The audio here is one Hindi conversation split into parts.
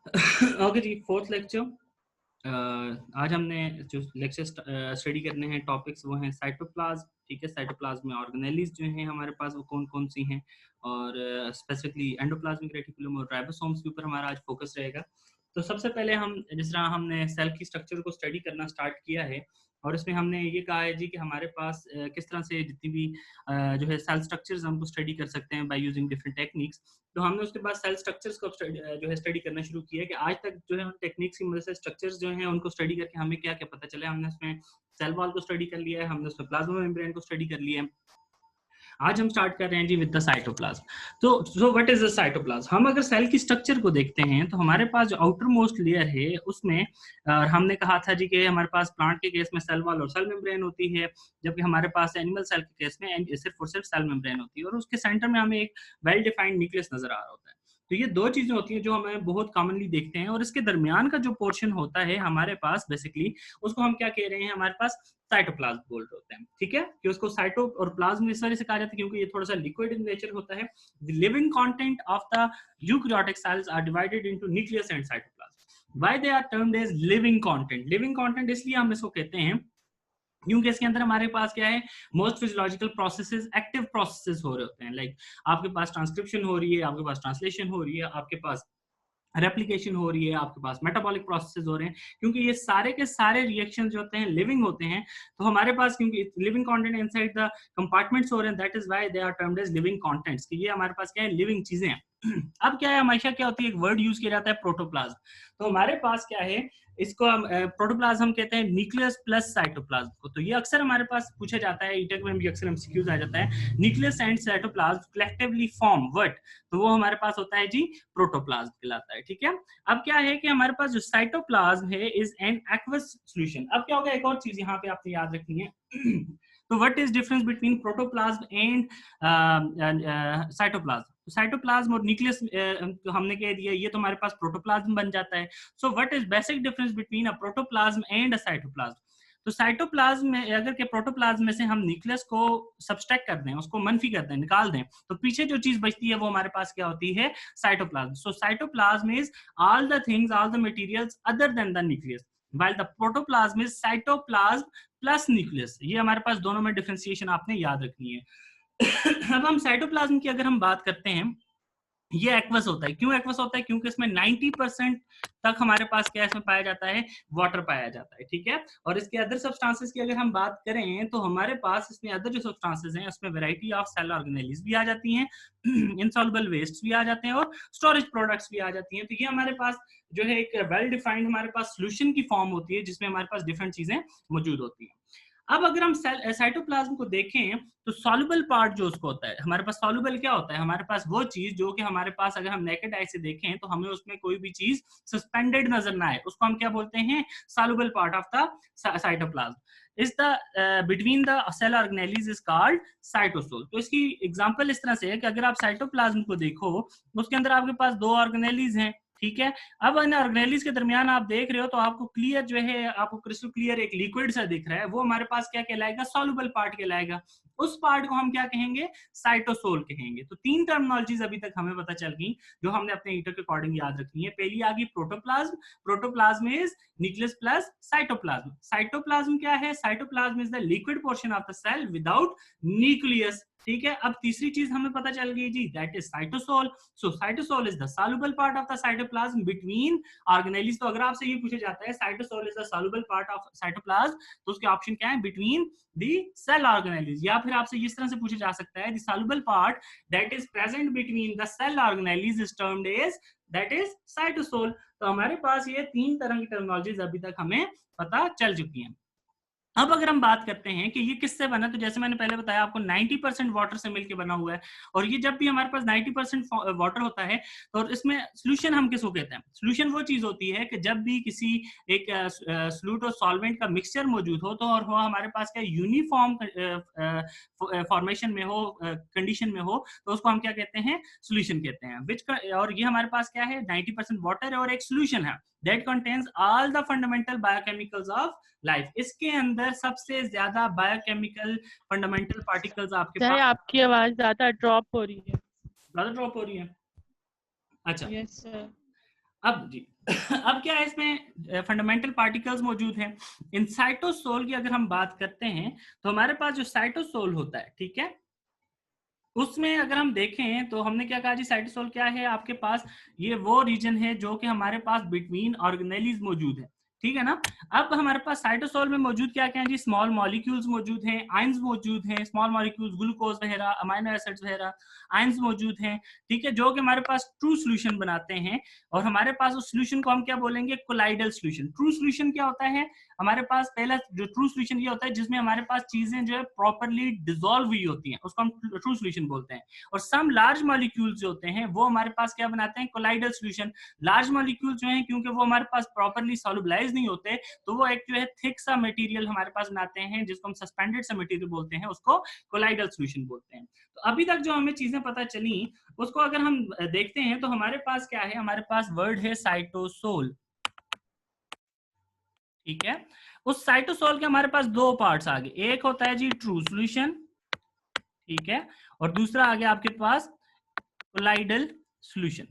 ओके जी, फोर्थ लेक्चर। आज हमने जो लेक्चर स्टडी करने हैं टॉपिक्स वो हैं साइटोप्लाज्म। ठीक है, साइटोप्लाज्म में ऑर्गेनेलिज जो हैं हमारे पास वो कौन कौन सी हैं, और स्पेसिफिकली एंडोप्लाज्मिक रेटिकुलम और राइबोसोम्स के ऊपर हमारा आज फोकस रहेगा। तो सबसे पहले हम जिस तरह हमने सेल की स्ट्रक्चर को स्टडी करना स्टार्ट किया है, और इसमें हमने ये कहा है जी कि हमारे पास किस तरह से जितनी भी जो है सेल स्ट्रक्चर्स हमको स्टडी कर सकते हैं बाय यूजिंग डिफरेंट टेक्निक्स। तो हमने उसके बाद सेल स्ट्रक्चर्स को जो है स्टडी करना शुरू किया है कि आज तक जो है टेक्निक्स की मदद से स्ट्रक्चर्स जो हैं उनको स्टडी करके हमें क्या क्या पता चला है। हमने उसमें सेल वॉल को स्टडी कर लिया है, हमने उसमें प्लाज्मा मेम्ब्रेन को स्टडी कर लिया है। आज हम स्टार्ट कर रहे हैं जी विद द साइटोप्लाज्म। तो व्हाट इज द साइटोप्लाज्म? हम अगर सेल की स्ट्रक्चर को देखते हैं तो हमारे पास जो आउटर मोस्ट लेयर है उसमें हमने कहा था जी कि हमारे पास प्लांट के केस में सेल वॉल और सेल मेम्ब्रेन होती है, जबकि हमारे पास एनिमल सेल के केस में सिर्फ और सिर्फ सेल मेम्ब्रेन होती है, और उसके सेंटर में हमें एक वेल डिफाइंड न्यूक्लियस नजर आ रहा होता है। तो ये दो चीजें होती हैं जो हमें बहुत कॉमनली देखते हैं, और इसके दरमियान का जो पोर्शन होता है हमारे पास बेसिकली उसको हम क्या कह रहे हैं, हमारे पास साइटोप्लाज्म बोल रहे होते हैं। ठीक है, कि उसको साइटो और प्लाज्म इस वजह से कहा जाता है क्योंकि ये थोड़ा सा लिक्विड इन नेचर होता है। The living content of the eukaryotic cells are divided into nucleus and cytoplasm. Why they are termed as living content? Living content इसलिए हम इसको कहते हैं क्योंकि इसके अंदर हमारे पास क्या है, most physiological processes, active processes हो रहे होते हैं। लाइक आपके पास ट्रांसक्रिप्शन हो रही है, आपके पास ट्रांसलेशन हो रही है, आपके पास रेप्लिकेशन हो रही है, आपके पास मेटाबॉलिक प्रोसेसेस हो रहे हैं। क्योंकि ये सारे के सारे रिएक्शन जो होते हैं लिविंग होते हैं, तो हमारे पास क्योंकि living content inside the compartments हो रहे हैं, that is why they are termed as living contents, कि ये हमारे पास क्या है, लिविंग चीजें हैं। अब क्या है, हमेशा क्या होती है, एक वर्ड यूज किया जाता है प्रोटोप्लाज्म। तो हमारे पास क्या है, इसको हम प्रोटोप्लाज्म कहते हैं न्यूक्लियस प्लस साइटोप्लाज्म को। तो ये अक्सर हमारे पास पूछा जाता है, ईटेक में भी अक्सर एमसीक्यूज आ जाता है, nucleus and cytoplasm collectively form what, तो वो हमारे पास होता है जी प्रोटोप्लाज्म कहलाता है। ठीक है, अब क्या है कि हमारे पास जो साइटोप्लाज्म है इज एन एक्वस सॉल्यूशन। अब क्या होगा, एक और चीज यहाँ पे आपने याद रखनी है। तो what is difference between protoplasm and cytoplasm? Cytoplasm और न्यूक्लियस तो हमने कह दिया ये तो हमारे पास प्रोटोप्लाज्म बन जाता है। So what is basic difference between a protoplasm and a cytoplasm? तो साइटोप्लाज्म में अगर के प्रोटोप्लाज्म में से हम न्यूक्लियस को सब्सट्रैक्ट कर दें, उसको मनफी कर दें, निकाल दें, तो पीछे जो चीज बचती है वो हमारे पास क्या होती है, cytoplasm. So cytoplasm is all the things, all the materials other than the nucleus, while the protoplasm is cytoplasm plus nucleus। ये हमारे पास दोनों में डिफरेंशिएशन आपने याद रखनी है। अब हम साइटोप्लाज्म की अगर हम बात करते हैं, ये एक्वस होता है। क्यों एक्वस होता है? क्योंकि इसमें 90% तक हमारे पास क्या इसमें पाया जाता है, वाटर पाया जाता है। ठीक है, और इसके अदर सब्सटेंसेस की अगर हम बात करें तो हमारे पास इसमें अदर जो सब्सटेंसेस हैं उसमें वैरायटी ऑफ सेल ऑर्गेनेलिज भी आ जाती हैं, इनसॉल्युबल वेस्ट भी आ जाते हैं, और स्टोरेज प्रोडक्ट्स भी आ जाती हैं। तो ये हमारे पास जो है एक वेल डिफाइंड हमारे पास सोल्यूशन की फॉर्म होती है जिसमें हमारे पास डिफरेंट चीजें मौजूद होती हैं। अब अगर हम साइटोप्लाज्म को देखें तो सॉल्युबल पार्ट जो उसको होता है, हमारे पास सॉल्युबल क्या होता है, हमारे पास वो चीज जो कि हमारे पास अगर हम नेकेड आई से देखें तो हमें उसमें कोई भी चीज सस्पेंडेड नजर ना आए, उसको हम क्या बोलते हैं, soluble part of the cytoplasm is the between the cell organelles is called cytosol. तो इसकी एग्जांपल इस तरह से है कि अगर आप साइटोप्लाज्म को देखो, उसके अंदर आपके पास दो ऑर्गेनेलिज हैं। ठीक है, अब इन ऑर्गेनेलिज के दरमियान आप देख रहे हो तो आपको क्लियर जो है, आपको क्रिस्टल क्लियर एक लिक्विड सा दिख रहा है, वो हमारे पास क्या कहलाएगा, सॉल्युबल पार्ट कहलाएगा। उस पार्ट को हम क्या कहेंगे, साइटोसोल कहेंगे। तो तीन टर्मिनोलॉजीज अभी तक हमें पता चल गई जो हमने अपने ईटर के अकॉर्डिंग याद रखनी है। पहली आ गई protoplasm. Protoplasm is nucleus plus cytoplasm. Cytoplasm क्या है, cytoplasm is the liquid portion of the cell without nucleus. ठीक है, अब तीसरी चीज हमें पता चल गई जी, that is cytosol. So cytosol is the soluble part of the cytoplasm between organelles. तो अगर आपसे ये पूछा जाता है cytosol is the soluble part of cytoplasm, तो उसके ऑप्शन क्या है, बिटवीन द सेल ऑर्गेनेलिज। या फिर आपसे इस तरह से पूछा जा सकता है, the soluble part that is present between the cell organelles is termed as, that is cytosol. तो हमारे पास ये तीन तरह की टर्मिनोलॉजीज अभी तक हमें पता चल चुकी हैं। अब अगर हम बात करते हैं कि ये किससे बना, तो जैसे मैंने पहले बताया आपको 90% वाटर से मिलकर बना हुआ है, और ये जब भी हमारे पास 90% वाटर होता है तो इसमें सोल्यूशन हम किसको कहते हैं, सोल्यूशन वो चीज होती है कि जब भी किसी एक सोल्यूट और सॉल्वेंट का मिक्सचर मौजूद हो तो और वो हमारे पास क्या यूनिफॉर्म फॉर्मेशन में हो, कंडीशन में हो, तो उसको हम क्या कहते हैं, सोल्यूशन कहते हैं। विच और ये हमारे पास क्या है, 90% वाटर है और एक सोल्यूशन है that contains all the fundamental biochemicals of life. इसके अंदर सबसे ज्यादा बायोकेमिकल फंडामेंटल पार्टिकल्स आपके चाहे पास। आपकी आवाज ज्यादा ड्रॉप हो रही है। ज्यादा ड्रॉप हो रही है? अच्छा, यस सर। अब जी अब क्या है, इसमें फंडामेंटल पार्टिकल्स मौजूद हैं। इन साइटोसोल की अगर हम बात करते हैं तो हमारे पास जो साइटोसोल होता है, ठीक है, उसमें अगर हम देखें तो हमने क्या कहा जी, साइटोसोल क्या है आपके पास, ये वो रीजन है जो कि हमारे पास बिटवीन ऑर्गेनेलीज मौजूद है, ठीक है ना। अब हमारे पास साइटोसोल में मौजूद क्या क्या है जी, स्मॉल मॉलिक्यूल्स मौजूद हैं, आयंस मौजूद हैं, स्मॉल मॉलिक्यूल्स ग्लूकोज वगैरह, अमाइनो एसिड्स वगैरह, आयंस मौजूद हैं, ठीक है, जो कि हमारे पास ट्रू सोल्यूशन बनाते हैं। और हमारे पास उस सोल्यूशन को हम क्या बोलेंगे, कोलाइडल सोल्यूशन। ट्रू सोल्यूशन क्या होता है, हमारे पास पहला जो ट्रू सोल्यूशन ये होता है जिसमें हमारे पास चीजें जो है प्रॉपर्ली डिसॉल्व हुई होती हैं, उसको हम ट्रू सोल्यूशन बोलते हैं। और सम लार्ज मॉलिक्यूल्स जो होते हैं वो हमारे पास क्या बनाते हैं, कोलाइडल सोल्यूशन। लार्ज मॉलिक्यूल जो हैं क्योंकि वो हमारे पास प्रॉपर्ली सॉल्युबलाइज नहीं होते, तो वो एक जो है थिक सा मटेरियल हमारे पास बनाते हैं जिसको हम सस्पेंडेड सा मटेरियल बोलते हैं, उसको कोलाइडल सोल्यूशन बोलते हैं। तो अभी तक जो हमें चीजें पता चली उसको अगर हम देखते हैं तो हमारे पास क्या है, हमारे पास वर्ड है साइटोसोल, ठीक है। उस साइटोसोल के हमारे पास दो पार्ट्स आ गए, एक होता है जी ट्रू सॉल्यूशन, ठीक है, और दूसरा आ गया आपके पास कोलाइडल सॉल्यूशन,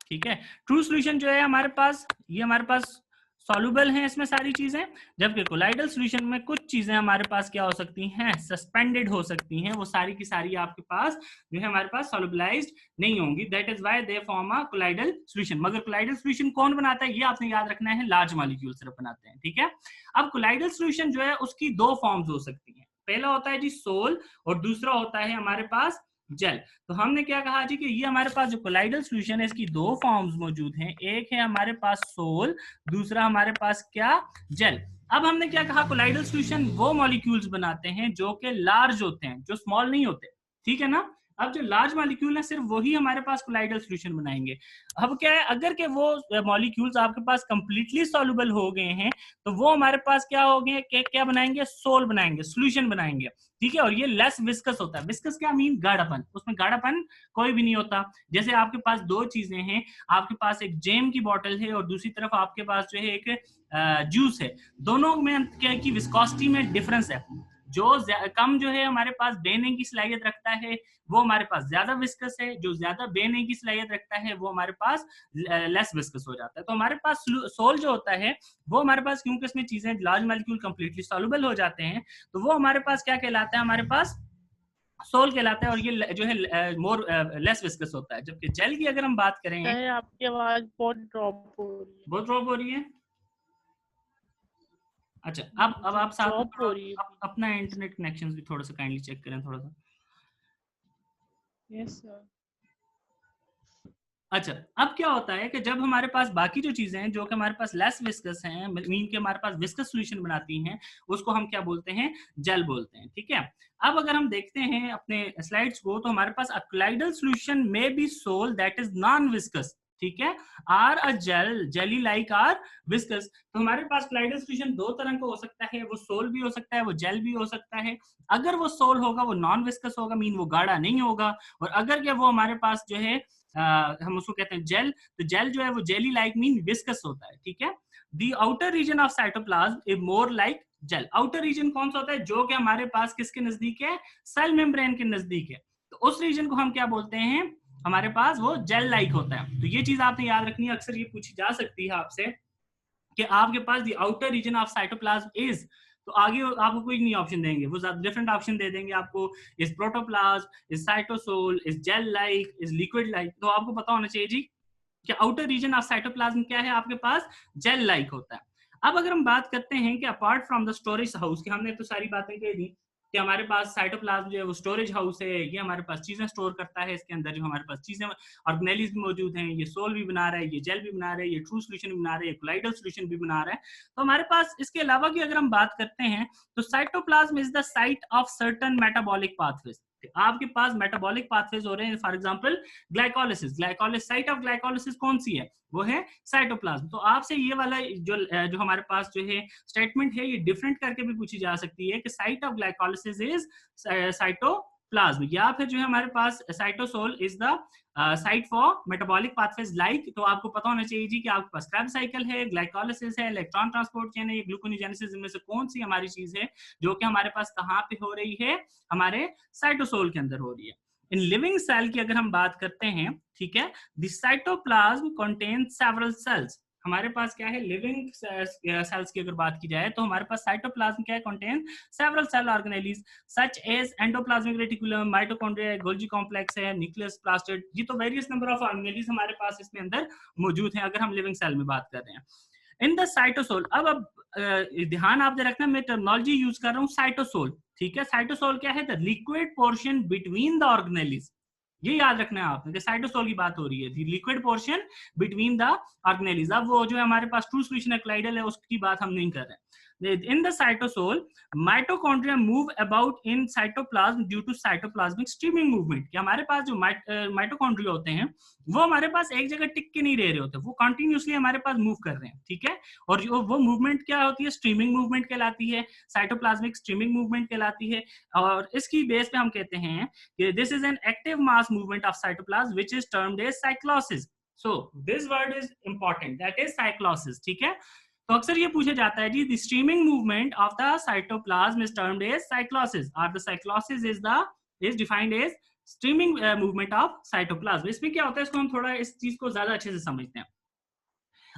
ठीक है। ट्रू सॉल्यूशन जो है हमारे पास, ये हमारे पास सॉल्युबल है इसमें सारी चीजें, जबकि कोलाइडल सॉल्यूशन में कुछ चीजें हमारे पास क्या हो सकती हैं, सस्पेंडेड हो सकती हैं, वो सारी की सारी आपके पास जो है हमारे पास सॉल्युबलाइज्ड नहीं होंगी, that is why they form a colloidal solution. मगर कोलाइडल सॉल्यूशन कौन बनाता है, ये आपने याद रखना है, लार्ज मॉलिक्यूल सिर्फ बनाते हैं, ठीक है। अब कोलाइडल सॉल्यूशन जो है उसकी दो फॉर्म्स हो सकती हैं, पहला होता है जी सोल और दूसरा होता है हमारे पास जेल। तो हमने क्या कहा जी कि ये हमारे पास जो कोलाइडल सॉल्यूशन है इसकी दो फॉर्म्स मौजूद हैं, एक है हमारे पास सोल, दूसरा हमारे पास क्या, जेल। अब हमने क्या कहा, कोलाइडल सॉल्यूशन वो मॉलिक्यूल्स बनाते हैं जो कि लार्ज होते हैं, जो स्मॉल नहीं होते, ठीक है ना। अब जो लार्ज मॉलिक्यूल है सिर्फ वही हमारे पास कोलाइडल सॉल्यूशन बनाएंगे। अब क्या है, अगर के वो मॉलिक्यूल्स आपके पास कंप्लीटली सॉल्युबल हो गए हैं तो वो हमारे पास क्या हो गए, क्या बनाएंगे, सोल बनाएंगे, सॉल्यूशन बनाएंगे, ठीक है। और ये लेस विस्कस होता है। विस्कस क्या मीन, गाढ़ापन, उसमें गाढ़ापन कोई भी नहीं होता। जैसे आपके पास दो चीजें हैं, आपके पास एक जेम की बोतल है और दूसरी तरफ आपके पास जो है एक जूस है, दोनों में क्या की विस्कोसिटी में डिफरेंस है। जो कम जो है हमारे पास बहने की सलाहियत रखता है वो हमारे पास ज्यादा विस्कस है, जो ज्यादा बहने की सलाहियत रखता है वो हमारे पास लेस विस्कस हो जाता है। तो हमारे पास सोल जो होता है वो हमारे पास, क्योंकि इसमें चीजें लार्ज मॉलिक्यूल कंप्लीटली सॉल्युबल हो जाते हैं, तो वो हमारे पास क्या कहलाता है, हमारे पास सोल कहलाता है, और ये जो है मोर लेस विस्कस होता है। जबकि जेल की अगर हम बात करें, आपकी आवाज बहुत ड्रॉप हो रही है, बहुत ड्रॉप हो रही है। अच्छा, अब जी आप साथ में ड्रॉप थोड़ा हो रही है। अपना इंटरनेट कनेक्शन भी थोड़ा सा काइंडली चेक करें थोड़ा सा। Yes sir. अच्छा, अब क्या होता है कि जब हमारे पास बाकी जो चीजें हैं जो कि हमारे पास लेस विस्कस हैं, मीन के हमारे पास विस्कस सॉल्यूशन बनाती हैं, उसको हम क्या बोलते हैं, जेल बोलते हैं, ठीक है। अब अगर हम देखते हैं अपने स्लाइड्स को तो हमारे पास कोलाइडल सॉल्यूशन में be sol that is non viscous, ठीक है, or a gel, jelly like or viscous. तो हमारे पास कोलाइडल सॉल्यूशन दो तरह का हो सकता है, वो सोल भी हो सकता है, वो जेल भी हो सकता है। अगर वो सोल होगा वो नॉन विस्कस होगा, मीन वो गाढ़ा नहीं होगा। और अगर क्या वो हमारे पास जो है हम उसको कहते हैं जेल, तो जेल जो है वो जेली लाइक मीन विस्कस होता है, ठीक है। The outer region of cytoplasm is more like gel. Outer region कौन सा होता है, जो कि हमारे पास किसके नजदीक है, सेल मेम्ब्रेन के नजदीक है, तो उस रीजन को हम क्या बोलते हैं, हमारे पास वो जेल लाइक होता है। तो ये चीज आपने याद रखनी है, अक्सर ये पूछी जा सकती है आपसे कि आपके पास the outer region of cytoplasm is, तो आगे आपको कोई नहीं ऑप्शन देंगे, वो डिफरेंट ऑप्शन दे देंगे आपको, is protoplasm, is cytosol, is gel like, is liquid like. तो आपको पता होना चाहिए जी कि आउटर रीजन ऑफ साइटोप्लाज्म क्या है, आपके पास जेल लाइक होता है। अब अगर हम बात करते हैं कि apart from the storage house, की हमने तो सारी बातें कह दी कि हमारे पास साइटोप्लाज्म जो है वो स्टोरेज हाउस है, ये हमारे पास चीजें स्टोर करता है, इसके अंदर जो हमारे पास चीजें ऑर्गेनेलिज भी मौजूद हैं, ये सोल भी बना रहा है, ये जेल भी बना रहा है, ये ट्रू सोल्यूशन भी बना रहा है, ये कोलाइडल सोल्यूशन भी बना रहा है। तो हमारे पास इसके अलावा की अगर हम बात करते हैं तो cytoplasm is the site of certain metabolic pathways. आपके पास मेटाबॉलिक पाथवेज हो रहे हैं, for example glycolysis, ग्लाइकोलिस site of glycolysis कौन सी है, वो है साइटोप्लाज्म। तो आपसे ये वाला जो हमारे पास जो है स्टेटमेंट है ये डिफरेंट करके भी पूछी जा सकती है कि site of glycolysis is cytoplasm, या फिर जो है हमारे पास cytosol is the site for metabolic pathways like. तो आपको पता होना चाहिए जी कि आपके पास क्रेब्स साइकिल है, ग्लाइकोलिसिस है, इलेक्ट्रॉन ट्रांसपोर्ट चेन है, ये ग्लूकोनियोजेनेसिस, इनमें से कौन सी हमारी चीज है जो कि हमारे पास कहाँ पे हो रही है, हमारे साइटोसोल के अंदर हो रही है। इन लिविंग सेल की अगर हम बात करते हैं, ठीक है, the cytoplasm contains several cells. हमारे पास क्या है, लिविंग सेल्स की अगर बात की जाए तो हमारे पास साइटोप्लाज्म क्या है, contain several cell organelles such as endoplasmic reticulum, mitochondria, Golgi complex है, न्यूक्लियस, प्लास्टिड, ये तो वेरियस नंबर ऑफ ऑर्गेनेलीज हमारे पास इसमें अंदर मौजूद हैं अगर हम लिविंग सेल में बात कर रहे हैं। इन द साइटोसोल, अब ध्यान आप दे रखना, मैं टर्मिनोलॉजी यूज कर रहा हूँ साइटोसोल, ठीक है। साइटोसोल क्या है, the liquid portion between the organelles, ये याद रखना है आपने, साइटोसोल की बात हो रही है, liquid portion between the organelles. अब वो जो है हमारे पास ट्रू सॉल्यूशन एक्लाइडल है, उसकी बात हम नहीं कर रहे हैं। In the cytosol, mitochondria move about in cytoplasm due to cytoplasmic streaming movement। कि हमारे पास जो माइटोकॉन्ड्रिया होते हैं वो हमारे पास एक जगह टिक के नहीं रह रहे होते, वो कंटिन्यूसली हमारे पास मूव कर रहे हैं, ठीक है। और जो वो मूवमेंट क्या होती है, स्ट्रीमिंग मूवमेंट कहलाती है, साइटोप्लाज्मिक स्ट्रीमिंग मूवमेंट कहलाती है। और इसकी बेस पे हम कहते हैं कि this is an active mass movement of cytoplasm which is termed as cyclosis. So this word is important, that is cyclosis, ठीक है। तो अक्सर ये पूछा जाता है जी, the streaming movement of the cytoplasm is termed as cyclosis, और the cyclosis is defined as streaming movement of cytoplasm. इसमें क्या होता है, इसको हम थोड़ा इस चीज को ज्यादा अच्छे से समझते हैं।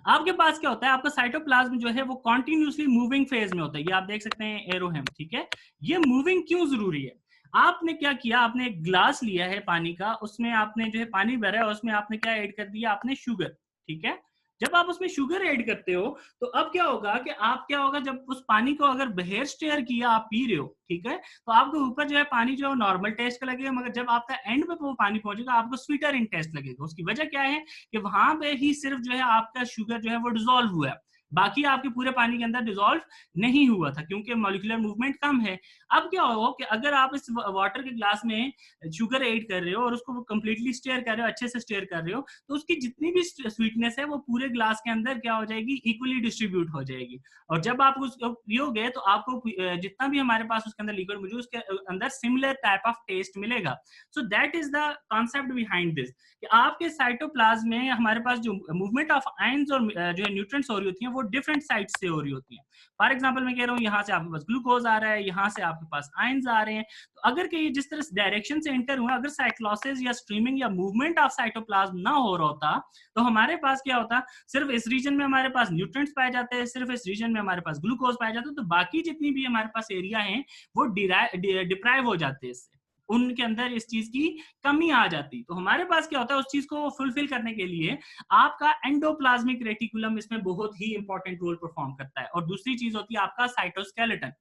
आपके पास क्या होता है, आपका साइटोप्लाज्म जो है वो कंटिन्यूसली मूविंग फेज में होता है, ये आप देख सकते हैं एरो है, ठीक है। ये मूविंग क्यों जरूरी है, आपने क्या किया, आपने एक ग्लास लिया है पानी का, उसमें आपने जो है पानी भरा है, उसमें आपने क्या ऐड कर दिया, आपने शुगर, ठीक है। जब आप उसमें शुगर ऐड करते हो तो अब क्या होगा कि आप क्या होगा, जब उस पानी को अगर बहेर स्टेयर किया, आप पी रहे हो, ठीक है, तो आपको ऊपर जो है पानी जो है नॉर्मल टेस्ट का लगेगा, मगर जब आपका एंड पे वो पानी पहुंचेगा आपको स्वीटर इन टेस्ट लगेगा। उसकी वजह क्या है कि वहां पे ही सिर्फ जो है आपका शुगर जो है वो डिसॉल्व हुआ है, बाकी आपके पूरे पानी के अंदर डिसॉल्व नहीं हुआ था, क्योंकि मॉलिक्यूलर मूवमेंट कम है। अब क्या हो कि अगर आप इस वाटर के ग्लास में शुगर ऐड कर रहे हो और उसको कंप्लीटली स्टेयर कर रहे हो, अच्छे से स्टेयर कर रहे हो, तो उसकी जितनी भी स्वीटनेस है वो पूरे ग्लास के अंदर क्या हो जाएगी, इक्वली डिस्ट्रीब्यूट हो जाएगी। और जब आप उसको पियोगे तो आपको जितना भी हमारे पास उसके अंदर लिक्विड मौजूद उसके अंदर सिमिलर टाइप ऑफ टेस्ट मिलेगा। So that is the concept behind this, कि आपके साइटोप्लाज्म में हमारे पास जो मूवमेंट ऑफ आयंस और जो है न्यूट्रिएंट्स हो रही होती हैं वो डिफरेंट साइड से हो रही होती हैं। फॉर एग्जांपल मैं कह रहा हूँ, यहाँ से आपके पास ग्लूकोज आ रहा है, यहाँ से आपके पास आयंस आ रहे हैं, तो अगर कि ये जिस तरह से डायरेक्शन से एंटर हुआ, अगर साइक्लोसिस या स्ट्रीमिंग या मूवमेंट ऑफ साइटोप्लाज्म ना हो रहा होता तो हमारे पास क्या होता, सिर्फ इस रीजन में हमारे पास न्यूट्रिएंट्स पाए जाते हैं, सिर्फ इस रीजन में हमारे पास ग्लूकोज पाए जाते हैं, तो बाकी जितनी भी हमारे पास एरिया है वो डिप्राइव हो जाते हैं, इससे उनके अंदर इस चीज की कमी आ जाती। तो हमारे पास क्या होता है, उस चीज को फुलफिल करने के लिए आपका एंडोप्लाज्मिक रेटिकुलम इसमें बहुत ही इंपॉर्टेंट रोल परफॉर्म करता है। और दूसरी चीज होती है आपका साइटोस्केलेटन,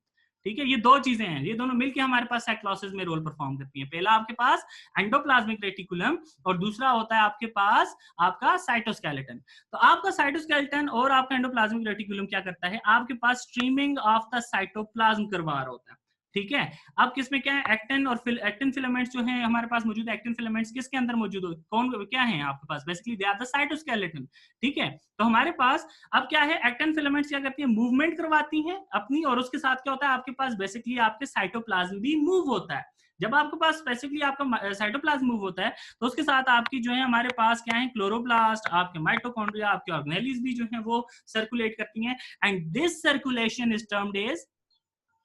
ठीक है। ये दो चीजें हैं, ये दोनों मिलकर हमारे पास साइक्लोसिस में रोल परफॉर्म करती हैं। पहला आपके पास एंडोप्लाज्मिक रेटिकुलम और दूसरा होता है आपके पास आपका साइटोस्केलेटन। तो आपका साइटोस्केलेटन और आपका एंडोप्लाज्मिक रेटिकुलम क्या करता है, आपके पास स्ट्रीमिंग ऑफ द साइटोप्लाज्म करवा रहा होता है, ठीक है। अब किसमें क्या है, एक्टिन और एक्टिन फिलामेंट्स जो है हमारे पास मौजूद है, एक्टिन फिलामेंट्स किसके अंदर मौजूद हो, कौन क्या है आपके पास, basically they are the cytoskeleton, ठीक है। तो हमारे पास अब क्या है, एक्टिन फिलामेंट्स क्या करती है, मूवमेंट करवाती हैं अपनी, और उसके साथ क्या होता है, आपके पास बेसिकली आपके साइटोप्लाज्म भी मूव होता है। जब आपके पास स्पेसिफिकली आपका साइटोप्लाज्म मूव होता है तो उसके साथ आपकी जो है हमारे पास क्या है, क्लोरोप्लास्ट, आपके माइटोकॉन्ड्रिया, आपके ऑर्गेनेलीज भी जो है वो सर्कुलेट करती हैं, and this circulation is termed as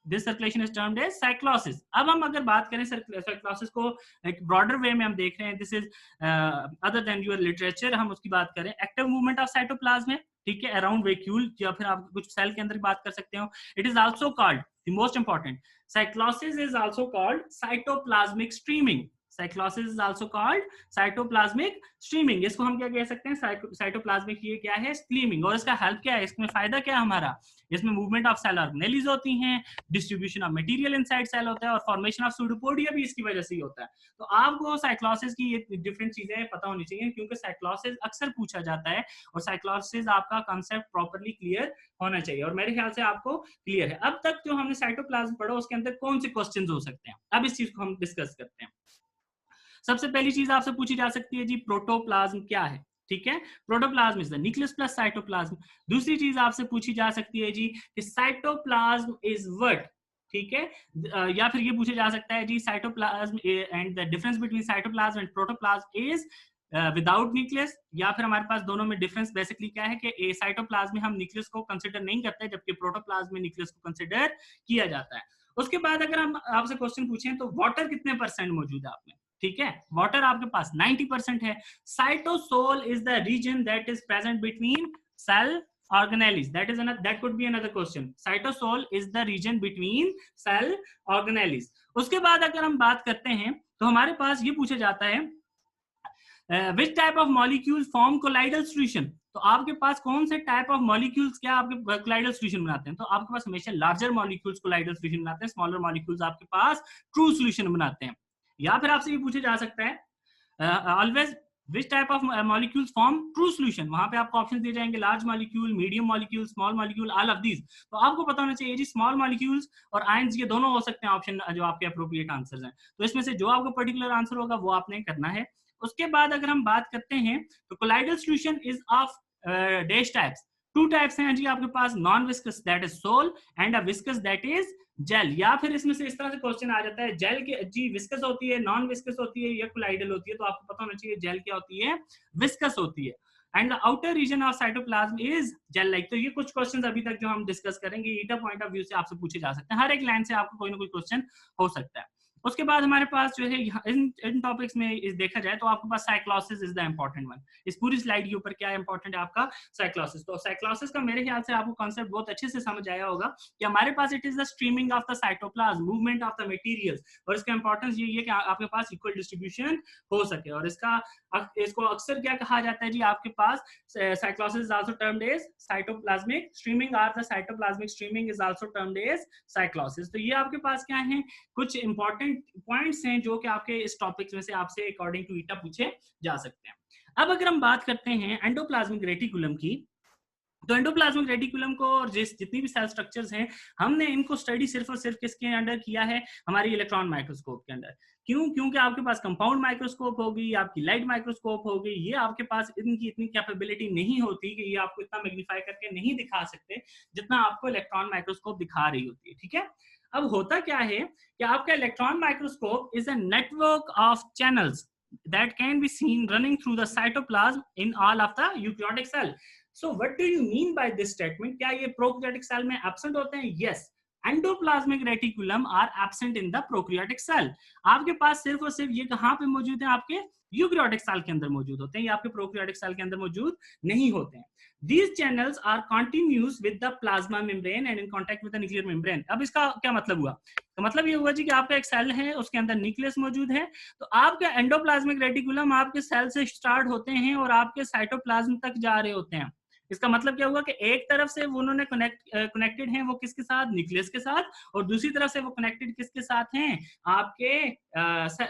this circulation is termed as cyclosis. अब हम अगर बात करें साइक्लोसिस को एक ब्रॉडर वे में हम देख रहे हैं, this is other than your literature, हम उसकी बात करें, एक्टिव मूवमेंट ऑफ साइटोप्लाज्म है, ठीक है, अराउंड वैक्यूल, या फिर आप कुछ सेल के अंदर बात कर सकते हो। It is also called the most important, cyclosis is also called cytoplasmic streaming. Cyclosis is also called cytoplasmic streaming. इसको हम क्या कह सकते हैं, साइटोप्लाज्मिक ये क्या है, स्ट्रीमिंग। और इसका हेल्प क्या है, इसमें फायदा क्या है हमारा, इसमें मूवमेंट ऑफ सेल ऑर्गेनेलीज होती हैं, distribution of material inside cell होता है, और फॉर्मेशन ऑफ सूडोपोडिया भी इसकी वजह से ही होता है। तो आपको साइक्लोसिस की ये डिफरेंट चीजें पता होनी चाहिए, क्योंकि साइक्लोसिस अक्सर पूछा जाता है, और साइक्लोसिस आपका कांसेप्ट प्रॉपर्ली क्लियर होना चाहिए, और मेरे ख्याल से आपको क्लियर है। अब तक जो हमने साइटोप्लाज्म पढ़ा उसके अंदर कौन से क्वेश्चंस हो सकते हैं, अब इस चीज को हम डिस्कस करते हैं। सबसे पहली चीज आपसे पूछी जा सकती है जी, प्रोटोप्लाज्म क्या है, ठीक है। Protoplasm is the nucleus plus cytoplasm. दूसरी चीज आपसे पूछी जा सकती है जी कि साइटोप्लाज्म इज व्हाट, ठीक है। या फिर ये पूछा जा सकता है जी, cytoplasm and the difference between cytoplasm and protoplasm is without nucleus, या फिर हमारे पास दोनों में डिफरेंस बेसिकली क्या है कि साइटोप्लाज्म में हम न्यूक्लियस को कंसिडर नहीं करते, जबकि प्रोटोप्लाज्म में न्यूक्लियस को कंसिडर किया जाता है। उसके बाद अगर हम आपसे क्वेश्चन पूछें तो वाटर कितने परसेंट मौजूद है आप में, ठीक है, वाटर आपके पास 90% है। Cytosol is the region that is present between cell organelles. That could be another question. Cytosol is the region between cell organelles. उसके बाद अगर हम बात करते हैं तो हमारे पास ये पूछा जाता है which type of molecules form colloidal solution. तो आपके पास कौन से टाइप ऑफ मॉलिक्यूल्स क्या आपके कोलाइडल सॉल्यूशन बनाते हैं? तो आपके पास हमेशा लार्जर मॉलिक्यूल्स कोलाइडल सॉल्यूशन बनाते हैं, स्मॉलर मॉलिक्यूल्स आपके पास ट्रू सॉल्यूशन बनाते हैं। या फिर आपसे ये पूछा जा सकता है always which type of molecules form true solution. वहां पे आपको ऑप्शन दिए जाएंगे large molecule, medium molecule, small molecule, all of these. तो आपको पता होना चाहिए जी स्मॉल मॉलिक्यूल्स और आयंस ये दोनों हो सकते हैं ऑप्शन जो आपके अप्रोप्रिएट आंसर्स हैं। तो इसमें से जो आपको पर्टिकुलर आंसर होगा वो आपने करना है। उसके बाद अगर हम बात करते हैं तो colloidal solution is of dash types. Two types हैं जी आपके पास, non viscous that is sol and a viscous that is gel. या फिर इसमें से इस तरह से क्वेश्चन आ जाता है जेल के जी विस्कस होती है, नॉन विस्कस होती है या कोलाइडल होती है। तो आपको पता होना चाहिए जेल क्या होती है, विस्कस होती है। And the outer region of cytoplasm is gel like. तो ये कुछ क्वेश्चंस अभी तक जो हम डिस्कस करेंगे ईटा पॉइंट ऑफ व्यू से आपसे पूछे जा सकते हैं। हर एक लाइन से आपको कोई ना कोई क्वेश्चन हो सकता है। उसके बाद हमारे पास जो है इन टॉपिक्स में इस देखा जाए तो आपके पास cyclosis is the important one. इस पूरी स्लाइड के ऊपर क्या इंपॉर्टेंट है आपका, साइक्लोसिस। तो साइक्लोसिस का मेरे ख्याल से आपको कॉन्सेप्ट बहुत अच्छे से समझ आया होगा कि हमारे पास it is the streaming of the cytoplasm, movement of the materials. और इसका इंपॉर्टेंस ये है कि आपके पास इक्वल डिस्ट्रीब्यूशन हो सके। और इसको अक्सर क्या कहा जाता है जी आपके पास, cyclosis is also termed as cytoplasmic streaming और the cytoplasmic streaming is also termed as cyclosis. तो ये आपके पास क्या है, कुछ इंपॉर्टेंट पॉइंट्स हैं जो कि आपके इस टॉपिक्स में से आपसे अकॉर्डिंग टू ईटा पूछे जा सकते हैं। अब अगर हम बात करते हैं एंडोप्लाज्मिक रेटिकुलम की, तो एंडोप्लाज्मिक रेटिकुलम को और जितनी भी सेल स्ट्रक्चर्स हैं हमने इनको स्टडी सिर्फ और सिर्फ किसके अंडर किया है, हमारी इलेक्ट्रॉन माइक्रोस्कोप के अंदर। क्यों? क्योंकि आपके पास कंपाउंड माइक्रोस्कोप होगी, आपकी लाइट माइक्रोस्कोप होगी, ये आपके पास इनकी इतनी कैपेबिलिटी नहीं होती कि ये आपको इतना मैग्नीफाई करके नहीं दिखा सकते जितना आपको इलेक्ट्रॉन माइक्रोस्कोप दिखा रही होती है। ठीक है, अब होता क्या है कि आपका electron microscope is a network of channels that can be seen running through the cytoplasm in all of the eukaryotic cell. So what do you mean by this statement? क्या ये prokaryotic cell में absent होते हैं? Yes. Endoplasmic reticulum are absent in the prokaryotic cell. आपके पास सिर्फ और सिर्फ ये कहाँ पे मौजूद है, आपके यूकैरियोटिक सेल के अंदर मौजूद होते हैं, ये आपके प्रोकैरियोटिक सेल के अंदर मौजूद नहीं होते हैं। These channels are continuous with the plasma membrane and in contact with the nuclear membrane. अब इसका क्या मतलब हुआ? तो मतलब ये हुआ जी कि आपका एक सेल है, उसके अंदर न्यूक्लियस मौजूद है, तो आपका एंडोप्लाज्मिक रेटिकुलम आपके सेल से स्टार्ट होते हैं और आपके साइटोप्लाज्म तक जा रहे होते हैं। इसका मतलब क्या हुआ कि एक तरफ से वो उन्होंने कनेक्टेड हैं वो किसके साथ, न्यूक्लियस के साथ, और दूसरी तरफ से वो कनेक्टेड किसके साथ हैं, आपके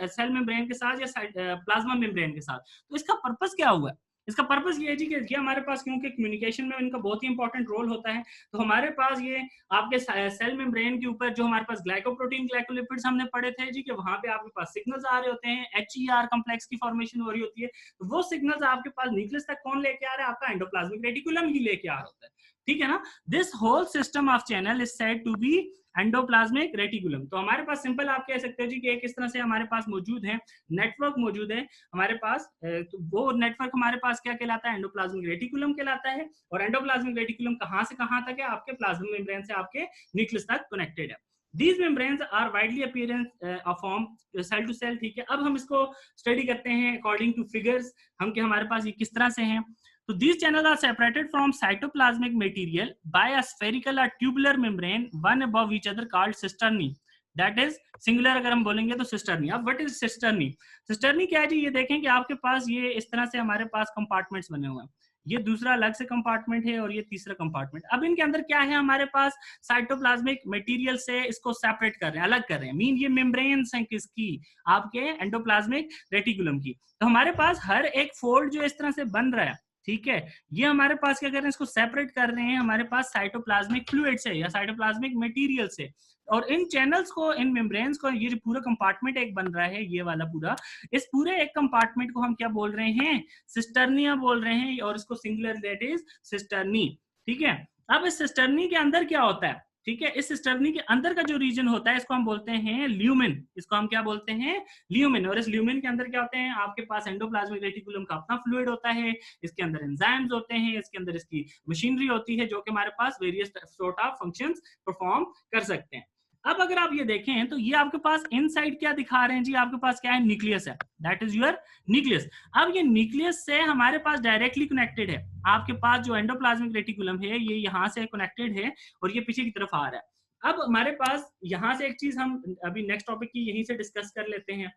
सेल मेम्ब्रेन के साथ या प्लाज्मा मेम्ब्रेन के साथ। तो इसका पर्पस क्या हुआ? इसका पर्पस ये है जी कि हमारे पास क्योंकि कम्युनिकेशन में इनका बहुत ही इंपॉर्टेंट रोल होता है, तो हमारे पास ये आपके सेल मेम्ब्रेन के ऊपर जो हमारे पास ग्लाइकोप्रोटीन ग्लाइकोलिपिड्स हमने पढ़े थे जी कि वहां पे आपके पास सिग्नल्स आ रहे होते हैं, HER कॉम्प्लेक्स की फॉर्मेशन हो रही होती है, तो वो सिग्नल्स आपके पास न्यूक्लियस तक कौन लेके आ रहा है, आपका एंडोप्लाज्मिक रेटिकुलम ही लेके आ रहा होता है। ठीक है ना, this whole system of channel is said to be endoplasmic reticulum. तो हमारे पास सिंपल आप कह सकते हो जी कि एक इस तरह से हमारे पास मौजूद है, नेटवर्क मौजूद है हमारे पास, तो वो नेटवर्क हमारे पास क्या कहलाता है, एंडोप्लाज्मिक रेटिकुलम कहलाता है। और एंडोप्लाज्मिक रेटिकुलम कहां से कहां तक है, आपके प्लाज्मा मेम्ब्रेन से आपके न्यूक्लियस तक कनेक्टेड है। These membranes are widely appearance of form cell to cell। ठीक है, अब हम इसको स्टडी करते हैं अकॉर्डिंग टू फिगर्स, हम कि हमारे पास ये किस तरह से हैं। तो these channels are separated from cytoplasmic material by a spherical or tubular membrane, one above each other, called cisternae. That is singular अगर हम बोलेंगे तो cisternae। अब what is cisternae? cisternae क्या है जी, ये देखें कि आपके पास ये इस तरह से हमारे पास कंपार्टमेंट्स बने हुए हैं, ये दूसरा अलग से कंपार्टमेंट है और ये तीसरा कंपार्टमेंट। अब इनके अंदर क्या है, हमारे पास साइटोप्लाज्मिक मटेरियल से इसको सेपरेट कर रहे हैं, अलग कर रहे हैं। मीन ये मेम्ब्रेन्स हैं किसकी, आपके एंडोप्लाज्मिक रेटिकुलम की। तो हमारे पास हर एक फोल्ड जो इस तरह से बन रहा है, ठीक है, ये हमारे पास क्या कर रहे हैं, इसको सेपरेट कर रहे हैं हमारे पास साइटोप्लाज्मिक फ्लूइड से या साइटोप्लाज्मिक मटेरियल से। और इन चैनल्स को, इन मेम्ब्रेन्स को, ये जो पूरा कंपार्टमेंट एक बन रहा है, ये वाला पूरा, इस पूरे एक कंपार्टमेंट को हम क्या बोल रहे हैं, सिस्टर्निया बोल रहे हैं, और इसको सिंगुलर दैट इज सिस्टर्नी। ठीक है, अब इस सिस्टर्नी के अंदर क्या होता है, ठीक है, इस सिस्टर्नी के अंदर का जो रीजन होता है इसको हम बोलते हैं ल्यूमेन, इसको हम क्या बोलते हैं, ल्यूमेन। और इस ल्यूमेन के अंदर क्या होते हैं, आपके पास एंडोप्लाज्मिक रेटिकुलम का अपना फ्लूइड होता है, इसके अंदर एंजाइम्स होते हैं, इसके अंदर इसकी मशीनरी होती है जो कि हमारे पास various sort of functions perform कर सकते हैं। अब अगर आप ये देखें तो ये आपके पास इनसाइड क्या दिखा रहे हैं जी, आपके पास क्या है, न्यूक्लियस है, दैट इज योर न्यूक्लियस। अब ये न्यूक्लियस से हमारे पास डायरेक्टली कनेक्टेड है, आपके पास जो एंडोप्लाज्मिक रेटिकुलम है ये यहाँ से कनेक्टेड है और ये पीछे की तरफ आ रहा है। अब हमारे पास यहाँ से एक चीज हम अभी नेक्स्ट टॉपिक की यहीं से डिस्कस कर लेते हैं,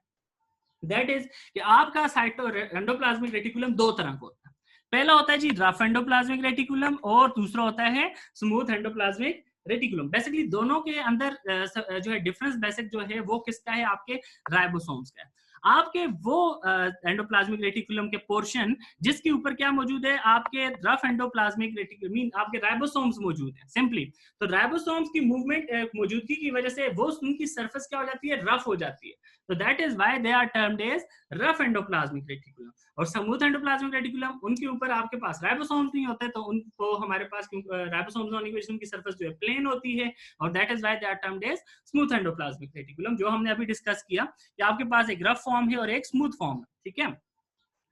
दैट इज कि आपका साइटो एंडोप्लाज्मिक रेटिकुलम दो तरह का होता है। पहला होता है जी रफ एंडोप्लाज्मिक रेटिकुलम और दूसरा होता है स्मूथ एंडोप्लाज्मिक रेटिकुलम। बेसिकली दोनों के अंदर जो है डिफरेंस बेसिक जो है वो किसका है, आपके राइबोसोम्स का है। आपके वो एंडोप्लाज्मिक रेटिकुलम के पोर्शन जिसके ऊपर क्या मौजूद है, आपके रफ एंडोप्लाज्मिक रेटिकुलम मीन आपके राइबोसोम्स मौजूद है सिंपली। तो राइबोसोम्स की मूवमेंट मौजूदगी की वजह से वो उनकी सरफेस क्या हो जाती है, रफ हो जाती है। तो that is why they are termed as rough endoplasmic reticulum. और स्मूथ एंडोप्लाज्मिक रेटिकुलम उनके ऊपर आपके पास राइबोसोम्स नहीं होते, तो उनको हमारे पास राइबोसोम्स होने की वजह से उनकी सरफेस जो है प्लेन होती है, और that is why they are termed as smooth endoplasmic reticulum, जो हमने अभी डिस्कस किया कि आपके पास एक रफ फॉर्म है और एक स्मूथ फॉर्म है, ठीक है।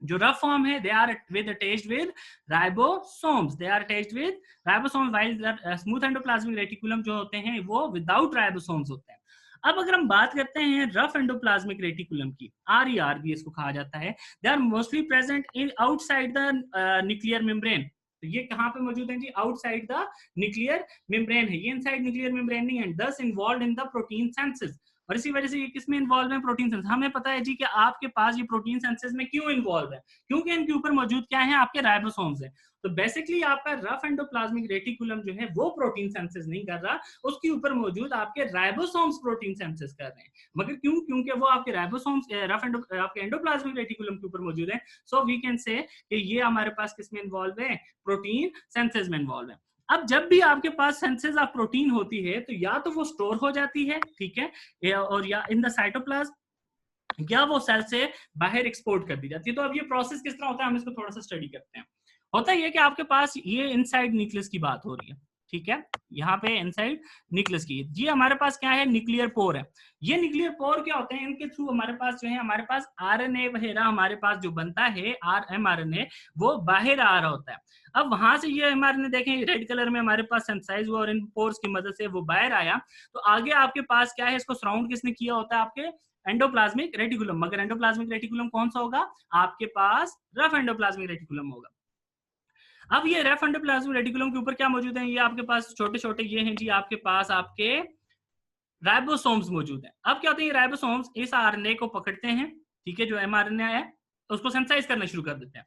जो रफ फॉर्म है they are with attached with ribosomes, they are attached with ribosomes, while the smooth endoplasmic reticulum जो होते हैं वो विदाउट राइबोसोम्स होते हैं। अब अगर हम बात करते हैं रफ एंडोप्लाज्मिक रेटिकुलम की, RER भी इसको कहा जाता है, they are mostly present in outside the nuclear membrane. तो ये कहां पे मौजूद है जी, आउटसाइड द न्यूक्लियर मेम्ब्रेन है, ये इनसाइड न्यूक्लियर मेम्ब्रेन नहीं है, thus involved in the protein synthesis. और इसी वजह से ये किसमें इन्वॉल्व है, प्रोटीन सिंथेसिस। हमें पता है जी कि आपके पास ये प्रोटीन सिंथेसिस में क्यों इन्वॉल्व है, क्योंकि इनके ऊपर मौजूद क्या है, आपके राइबोसोम्स है। तो बेसिकली आपका रफ एंडोप्लाज्मिक रेटिकुलम जो है वो प्रोटीन सिंथेसिस नहीं कर रहा, उसके ऊपर मौजूद आपके राइबोसोम्स प्रोटीन सिंथेसिस कर रहे हैं। मगर क्यों, क्योंकि वो आपके राइबोसोम्स आपके एंडोप्लाज्मिक रेटिकुलम के ऊपर मौजूद है। सो वी कैन से कि ये हमारे पास किसमें इन्वॉल्व है, प्रोटीन सिंथेसिस में इन्वॉल्व है। अब जब भी आपके पास सिंथेसिस ऑफ प्रोटीन होती है तो या तो वो स्टोर हो जाती है, ठीक है, और या इन द साइटोप्लाज्म, या वो सेल से बाहर एक्सपोर्ट कर दी जाती है। तो अब ये प्रोसेस किस तरह होता है, हम इसको थोड़ा सा स्टडी करते हैं। होता ये कि आपके पास ये इनसाइड न्यूक्लियस की बात हो रही है, ठीक है, यहाँ पे इनसाइड न्यूक्लियस की, ये हमारे पास क्या है, न्यूक्लियर पोर है। ये न्यूक्लियर पोर क्या होते हैं, इनके थ्रू हमारे पास जो है, हमारे पास RNA वगैरह हमारे पास जो बनता है mRNA, वो बाहर आ रहा होता है। अब वहां से ये mRNA देखें रेड कलर में हमारे पास सेंसाइज हुआ और इन पोर्स की मदद से वो बाहर आया। तो आगे आपके पास क्या है, इसको सराउंड किसने किया होता है, आपके एंडोप्लाज्मिक रेटिकुलम। मगर एंडोप्लाज्मिक रेटिकुलम कौन सा होगा, आपके पास रफ एंडोप्लाज्मिक रेटिकुलम होगा। अब ये रफ एंडोप्लाज्मिक रेटिकुलम के ऊपर क्या मौजूद है, ये आपके पास छोटे छोटे ये हैं जी, आपके पास आपके राइबोसोम्स मौजूद हैं। अब क्या होते हैं, ये राइबोसोम्स इस आरएनए को पकड़ते हैं, ठीक है, जो mRNA है, उसको सेंसाइज करना शुरू कर देते हैं,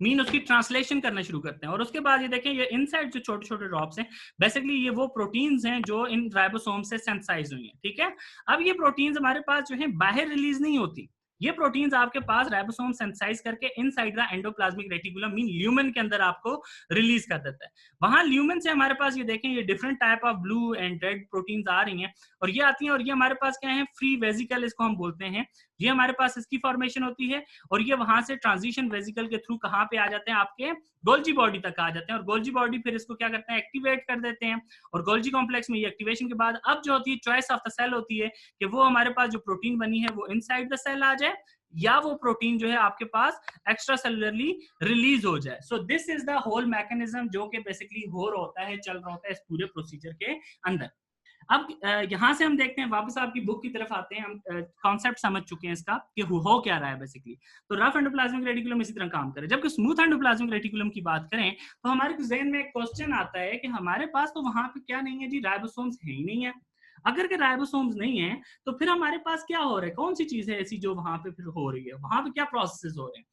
मीन उसकी ट्रांसलेशन करना शुरू करते हैं। और उसके बाद ये देखें, ये इनसाइड जो छोटे छोटे ड्रॉप्स हैं, बेसिकली ये वो प्रोटीन्स हैं जो इन राइबोसोम से सेंसाइज हुई हैं, ठीक है। अब ये प्रोटीन्स हमारे पास जो है बाहर रिलीज नहीं होती, ये प्रोटीन्स आपके पास राइबोसोम सेंसाइज करके inside the endoplasmic reticulum mean lumen के अंदर आपको रिलीज कर देता है। वहां ल्यूमेन से हमारे पास ये देखें, ये different type of blue and red proteins आ रही हैं, और ये आती हैं, और ये हमारे पास क्या है, फ्री वेजिकल इसको हम बोलते हैं। ये हमारे पास इसकी फॉर्मेशन होती है, और ये वहां से ट्रांजिशन वेजिकल के थ्रू कहाँ पे आ जाते हैं, आपके गोल्जी बॉडी तक आ जाते हैं। और गोल्जी बॉडी फिर इसको क्या करते हैं, एक्टिवेट कर देते हैं। और गोल्जी कॉम्प्लेक्स में ये एक्टिवेशन के बाद अब जो होती है चॉइस ऑफ द सेल होती है कि वो हमारे पास जो प्रोटीन बनी है वो इनसाइड द सेल आ जाए, या वो प्रोटीन जो है आपके पास एक्स्ट्रा सेलुलरली रिलीज हो जाए। So this is the whole mechanism जो कि बेसिकली हो रहा होता है, चल रहा होता है इस पूरे प्रोसीजर के अंदर। अब यहां से हम देखते हैं, वापस आपकी बुक की तरफ आते हैं, हम कॉन्सेप्ट समझ चुके हैं इसका कि हो क्या रहा है बेसिकली। तो रफ एंडोप्लाज्मिक रेटिकुलम इसी तरह काम करे। जबकि स्मूथ एंडोप्लाज्मिक रेटिकुलम की बात करें तो हमारे जहन में एक क्वेश्चन आता है कि हमारे पास तो वहां पे क्या नहीं है जी, राइबोसोम्स है ही नहीं है। अगर के राइबोसोम्स नहीं है तो फिर हमारे पास क्या हो रहा है, कौन सी चीज है ऐसी जो वहां पे फिर हो रही है, वहां पे क्या प्रोसेसेस हो रहे हैं।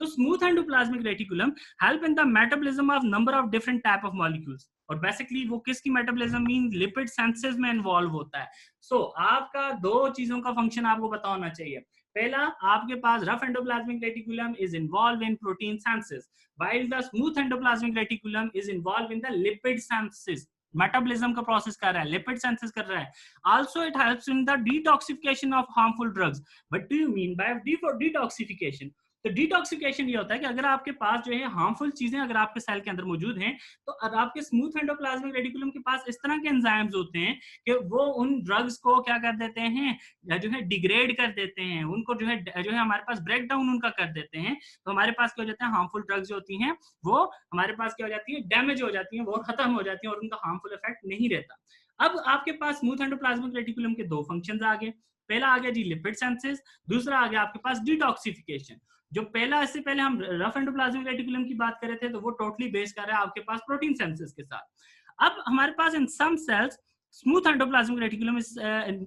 तो smooth endoplasmic reticulum help in the metabolism of number of different type of molecules. और बेसिकली वो किसकी मेटाबॉलिज्म मीन लिपिड सिंथेसिस में इन्वॉल्व होता है। सो आपका दो चीजों का फंक्शन आपको पता होना चाहिए। पहला, आपके पास rough endoplasmic reticulum is involve in protein synthesis, while the smooth endoplasmic reticulum is involve in the lipid synthesis. Metabolism का प्रोसेस कर रहा है, लिपिड सिंथेसिस कर रहा है। Also it helps in the detoxification of harmful drugs. What do you mean by detoxification? तो डिटॉक्सिफिकेशन ये होता है कि अगर आपके पास जो है हार्मफुल चीजें अगर आपके सेल के अंदर मौजूद हैं, तो अब आपके स्मूथ एंडोप्लाज्मिक रेटिकुलम के पास इस तरह के एंजाइम्स होते हैं कि वो उन ड्रग्स को क्या कर देते हैं, जो है डिग्रेड कर देते हैं, उनको जो है हमारे पास ब्रेक डाउन उनका कर देते हैं। तो हमारे पास क्या हो जाता है, हार्मफुल ड्रग्स जो होती हैं वो हमारे पास क्या हो जाती है, डैमेज हो जाती हैं, वो खत्म हो जाती हैं और उनका हार्मफुल इफेक्ट नहीं रहता। अब आपके पास स्मूथ एंडोप्लाज्मिक रेटिकुलम के दो फंक्शंस आ गए। पहला आ गया जी लिपिड सिंथेसिस, दूसरा आ गया आपके पास डिटॉक्सिफिकेशन। जो पहला, इससे पहले हम रफ एंडोप्लाज्मिक रेटिकुलम की बात कर रहे थे तो वो टोटली बेस कर रहा है आपके पास प्रोटीन सिंथेसिस के साथ। अब हमारे पास इन सम sales smooth endoplasmic reticulum is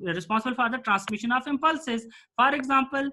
responsible for the transmission of impulses, for example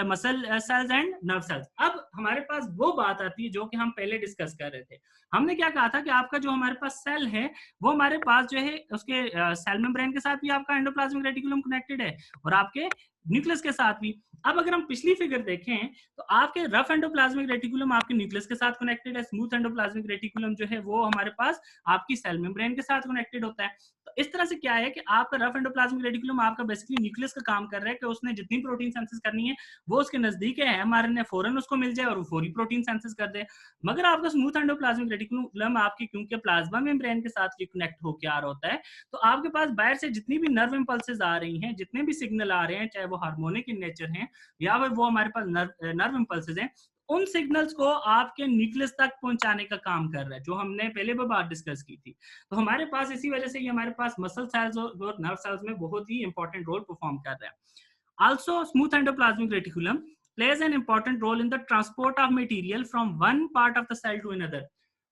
muscle cells and nerve cells। अब हमारे पास वो बात आती है जो कि हम पहले डिस्कस कर रहे थे। हमने क्या कहा था कि आपका जो हमारे पास सेल है वो हमारे पास जो है उसके सेल मेम्ब्रेन के साथ भी आपका एंडोप्लाज्मिक रेटिकुलम कनेक्टेड है और आपके न्यूक्लियस के साथ भी। अब अगर हम पिछली फिगर देखें तो आपके रफ एंडोप्लाज्मिक रेटिकुलम आपके न्यूक्लियस के साथ कनेक्टेड है, स्मूथ एंडोप्लाज्मिक रेटिकुलम जो है वो हमारे पास आपकी सेल मेम्ब्रेन के साथ कनेक्टेड होता है। तो इस तरह से क्या है कि आपका रफ एंडोप्लाज्मिक रेटिकुलम आपका बेसिकली न्यूक्लियस का काम कर रहा है कि उसने जितनी प्रोटीन सिंथेसिस करनी है वो उसके नजदीक है, एमआरएनए फौरन उसको मिल जाए और वो फौरी प्रोटीन सिंथेसिस कर दे। मगर आपका स्मूथ एंडोप्लाज्मिक रेटिकुलम आपके क्योंकि प्लाज्मा मेम्ब्रेन के साथ कनेक्ट होकर आ रहा होता है, तो आपके पास बाहर से जितनी भी नर्व इंपल्सेस आ रही हैं, जितने भी सिग्नल आ रहे हैं, चाहे वो हार्मोनिक इन नेचर हैं या फिर वो हमारे पास नर्व इंपल्सेस हैं, उन सिग्नल्स को आपके न्यूक्लियस तक पहुंचाने का काम कर रहा है, जो हमने पहले भी बात डिस्कस की थी। तो हमारे पास इसी वजह से ये हमारे पास मसल सेल्स और नर्व सेल्स में बहुत ही इंपॉर्टेंट रोल परफॉर्म कर रहा है। Also smooth endoplasmic reticulum plays an important role in the transport of material from one part of the cell to another।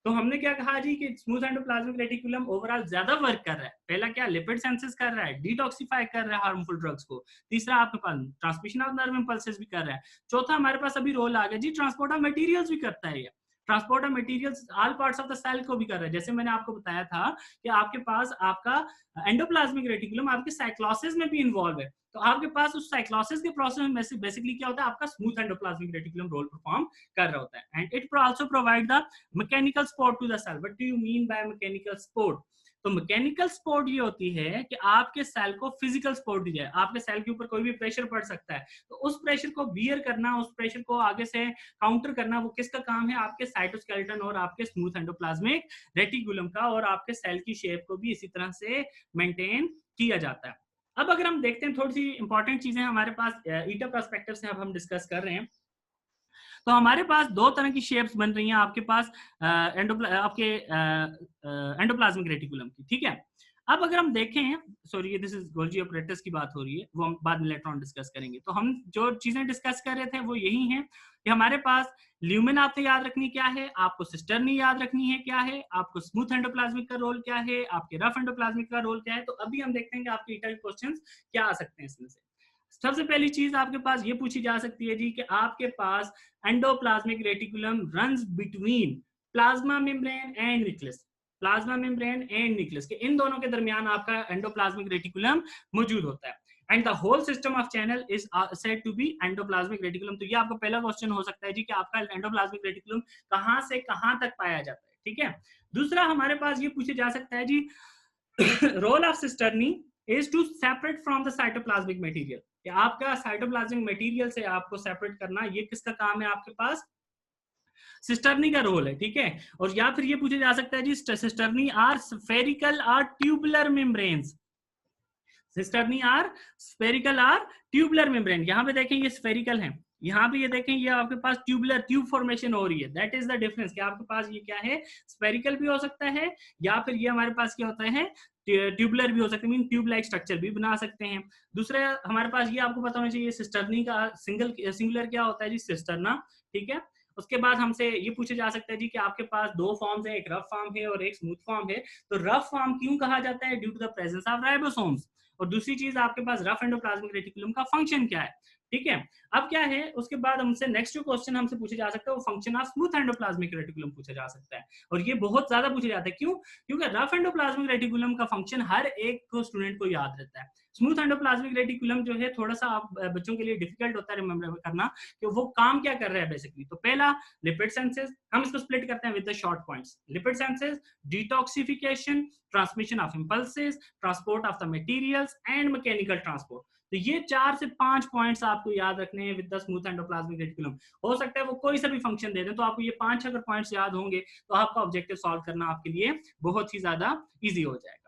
तो हमने क्या कहा जी कि स्मूथ एंडोप्लाज्मिक रेटिकुलम ओवरऑल ज्यादा वर्क कर रहा है। पहला क्या, लिपिड सिंथेसिस कर रहा है, डिटॉक्सिफाई कर रहा है हार्मफुल ड्रग्स को। तीसरा आपके पास ट्रांसमिशन ऑफ नर्व इंपल्सेस भी कर रहा है। चौथा हमारे पास अभी रोल आ गया जी ट्रांसपोर्ट ऑफ मटेरियल्स भी करता है। ये transport of materials all parts of the cell को भी कर रहा है। जैसे मैंने आपको बताया था कि आपके पास आपका एंडोप्लाज्मिक रेटिकुलम आपके साइक्लोसिस में भी इन्वॉल्व है। तो आपके पास उस साइक्लोसिस के प्रोसेस में बेसिकली क्या होता है, आपका smooth endoplasmic reticulum role perform कर रहा होता है। And it also provide the mechanical support to the cell. What do you mean by mechanical support? तो मैकेनिकल सपोर्ट ये होती है कि आपके सेल को फिजिकल सपोर्ट दी जाए। आपके सेल के ऊपर कोई भी प्रेशर पड़ सकता है, तो उस प्रेशर को बियर करना, उस प्रेशर को आगे से काउंटर करना, वो किसका काम है? आपके साइटोस्केलेटन और आपके स्मूथ एंडोप्लाज्मिक रेटिकुलम का। और आपके सेल की शेप को भी इसी तरह से मेंटेन किया जाता है। अब अगर हम देखते हैं थोड़ी सी इंपॉर्टेंट चीजें हमारे पास ईटा पर्सपेक्टिव से अब हम डिस्कस कर रहे हैं। तो हमारे पास दो तरह की शेप्स बन रही हैं आपके पास आपके एंडोप्लाज्मिक रेटिकुलम की, ठीक है। अब अगर हम देखें, sorry this is Golgi operators की बात हो रही है, वो हम बाद में लेटर ऑन डिस्कस करेंगे। तो हम जो चीजें डिस्कस कर रहे थे वो यही हैं कि हमारे पास ल्यूमेन आपको याद रखनी क्या है, आपको सिस्टर्नी याद रखनी है क्या है, आपको स्मूथ एंडोप्लाज्मिक का रोल क्या है, आपके रफ एंडोप्लाज्मिक का रोल क्या है। तो अभी हम देखते हैं कि आपके ईटा के क्वेश्चंस क्या आ सकते हैं इसमें से। सबसे पहली चीज आपके पास ये पूछी जा सकती है जी कि आपके पास endoplasmic reticulum runs between plasma membrane and nucleus. Plasma membrane and nucleus के इन दोनों के दरमियान आपका एंडोप्लाज्मिक रेटिकुलम मौजूद होता है। And the whole system of channel is said to be endoplasmic reticulum. तो ये आपका पहला क्वेश्चन हो सकता है जी कि आपका एंडोप्लाज्मिक रेटिकुलम कहां से कहां तक पाया जाता है, ठीक है। दूसरा हमारे पास ये पूछा जा सकता है जी role of cisternae is to separate from the cytoplasmic material. कि आपका साइटोप्लाज्मिक मटेरियल से आपको सेपरेट करना, ये किसका काम है? आपके पास सिस्टर्नी का रोल है, ठीक है। और या फिर ये पूछा जा सकता है जी cisternae are spherical or tubular membranes. Cisternae are spherical or tubular membrane. यहाँ पे देखें ये स्फेरिकल है, यहाँ पे ये देखें ये आपके पास ट्यूबुलर ट्यूब फॉर्मेशन हो रही है। दैट इज द डिफरेंस कि आपके पास ये क्या है, स्फेरिकल भी हो सकता है या फिर ये हमारे पास क्या होता है ट्यूबुलर भी हो सकता है, मीन ट्यूब लाइक स्ट्रक्चर भी बना सकते हैं। दूसरा हमारे पास ये आपको पता होना चाहिए सिस्टर्नी का सिंगुलर क्या होता है जी, सिस्टर्ना, ठीक है। उसके बाद हमसे ये पूछा जा सकता है जी कि आपके पास दो फॉर्म्स है, एक रफ फॉर्म है और एक स्मूथ फॉर्म है। तो रफ फॉर्म क्यों कहा जाता है? Due to the presence of ribosomes. और दूसरी चीज आपके पास रफ एंडोप्लाज्मिक रेटिकुलम का फंक्शन क्या है, ठीक है। अब क्या है उसके बाद हमसे नेक्स्ट जो क्वेश्चन हमसे पूछा जा सकता है वो function of smooth endoplasmic reticulum पूछा जा सकता है। और ये बहुत ज्यादा पूछा जाता है, क्यों? क्योंकि रफ एंडोप्लाज्मिक रेटिकुलम का फंक्शन हर एक को स्टूडेंट को याद रहता है। स्मूथ एंडोप्लाज्मिक रेटिकुलम जो है थोड़ा सा आप बच्चों के लिए डिफिकल्ट होता है रिमेंबर करना कि वो काम क्या कर रहा है बेसिकली। तो पहला लिपिड सिंथेसिस, हम इसको स्प्लिट करते हैं with the short points. Lipid synthesis, detoxification, transmission of impulses, transport of the materials and mechanical transport. तो ये 4 से 5 पॉइंट्स आपको याद रखने हैं with the smooth endoplasmic reticulum. हो सकता है वो कोई सा भी फंक्शन दे दें, तो आपको ये 5 अगर पॉइंट्स याद होंगे तो आपका ऑब्जेक्टिव सॉल्व करना आपके लिए बहुत ही ज्यादा इजी हो जाएगा।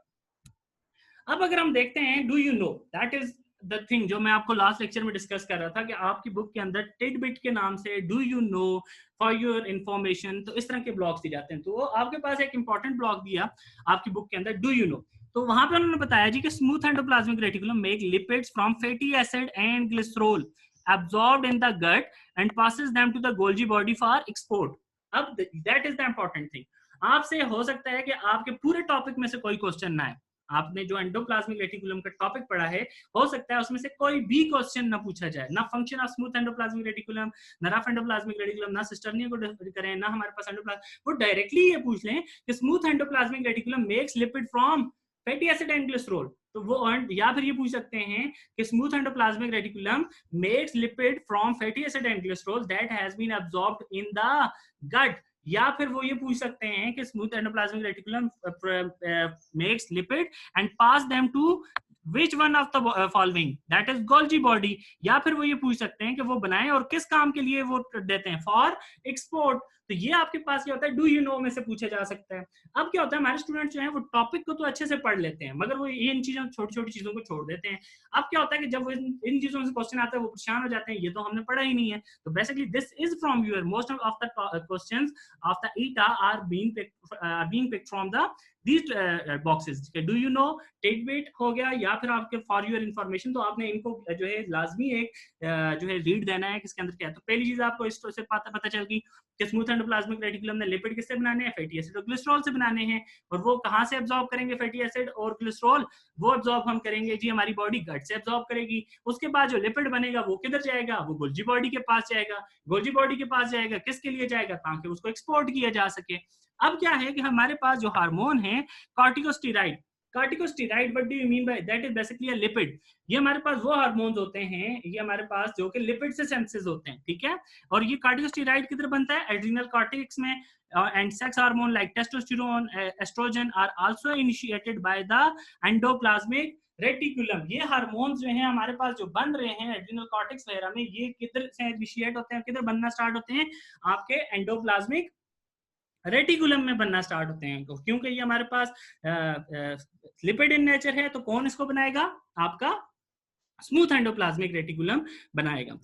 अब अगर हम देखते हैं do you know, that is the thing जो मैं आपको लास्ट लेक्चर में डिस्कस कर रहा था कि आपकी बुक के अंदर टिडबिट के नाम से do you know, for your information, तो इस तरह के ब्लॉक्स दिए जाते हैं। तो वो आपके पास एक इंपॉर्टेंट ब्लॉक दिया आपकी बुक के अंदर, डू यू नो। तो वहां पे उन्होंने बताया जी कि smooth endoplasmic reticulum make lipids from fatty acid and glycerol absorbed in the gut and passes them to the Golgi body for export. अब that is the important thing. आपसे हो सकता है कि आपके पूरे टॉपिक में से कोई क्वेश्चन ना आए, आपने जो एंडोप्लाज्मिक रेटिकुलम का टॉपिक पढ़ा है हो सकता है उसमें से कोई भी क्वेश्चन ना पूछा जाए, ना function of smooth endoplasmic reticulum, ना रफ एंडोप्लाज्मिक रेटिकुलम, ना सिस्टर्निया को करें, ना हमारे पास एंडोप्लाज्म, वो डायरेक्टली ये पूछ लें कि smooth endoplasmic reticulum makes lipid from fatty acid and glycerol, तो वो या फिर ये पूछ सकते हैं कि smooth endoplasmic reticulum makes lipid from fatty acid and glycerol that has been absorbed in the gut, या फिर वो ये पूछ सकते हैं कि smooth endoplasmic reticulum makes lipid and pass them to which one of the following, that is Golgi body, या फिर वो ये पूछ सकते हैं कि वो बनाएं और किस काम के लिए वो देते हैं, फॉर एक्सपोर्ट। तो ये आपके पास क्या होता है, डू यू नो में से पूछा जा सकता है। अब क्या होता है, हमारे स्टूडेंट्स जो हैं वो टॉपिक को तो अच्छे से पढ़ लेते हैं मगर वो इन चीजों छोटी छोटी चीजों को छोड़ देते हैं। अब क्या होता है कि जब वो इन चीजों से क्वेश्चन आता है वो परेशान हो जाते हैं, ये तो हमने पढ़ा ही नहीं है। तो basically this is from your most of the questions of the eta are being picked from the these boxes. Do you know tidbit हो गया या फिर आपके फॉर योर इन्फॉर्मेशन, तो आपने इनको जो है लाजमी एक जो है रीड देना है किसके अंदर क्या है। तो पहली चीज आपको इस से पता चल गई कि स्मूथ एंडोप्लाज्मिक रेटिकुलम ने लिपिड किससे बनाने हैं, फैटी एसिड और ग्लिसरॉल से बनाने हैं, और वो कहाँ से एब्जॉर्ब करेंगे फैटी एसिड और ग्लिसरॉल, वो एब्जॉर्ब हम करेंगे जी हमारी बॉडी गट से एब्जॉर्ब करेगी। उसके बाद जो लिपिड बनेगा वो किधर जाएगा, वो गोल्जी बॉडी के पास जाएगा। गोल्जी बॉडी के पास जाएगा किसके लिए जाएगा, ताकि उसको एक्सपोर्ट किया जा सके। अब क्या है कि हमारे पास जो हार्मोन है corticosteroid, corticosteroid what do you mean by that, is basically a lipid. ये हमारे पास वो हार्मोन्स होते हैं, ये हमारे पास जो कि लिपिड से सिंथेसिस होते हैं, ठीक है। और ये कॉर्टिकोस्टेरॉइड किधर बनता है, एड्रिनल कॉर्टेक्स में, and sex hormone like testosterone, estrogen are also initiated by the endoplasmic reticulum. ये हार्मोन्स जो हैं हमारे पास जो बन रहे हैं एड्रिनल कॉर्टेक्स वगैरह में, ये किधर से इनिशिएट होते हैं, किधर बनना स्टार्ट होते हैं, आपके एंडोप्लाज्मिक रेटिकुलम में बनना स्टार्ट होते हैं। क्योंकि ये हमारे पास लिपिड इन नेचर है, तो कौन इसको बनाएगा, आपका स्मूथ एंडोप्लाज्मिक रेटिकुलम बनाएगा।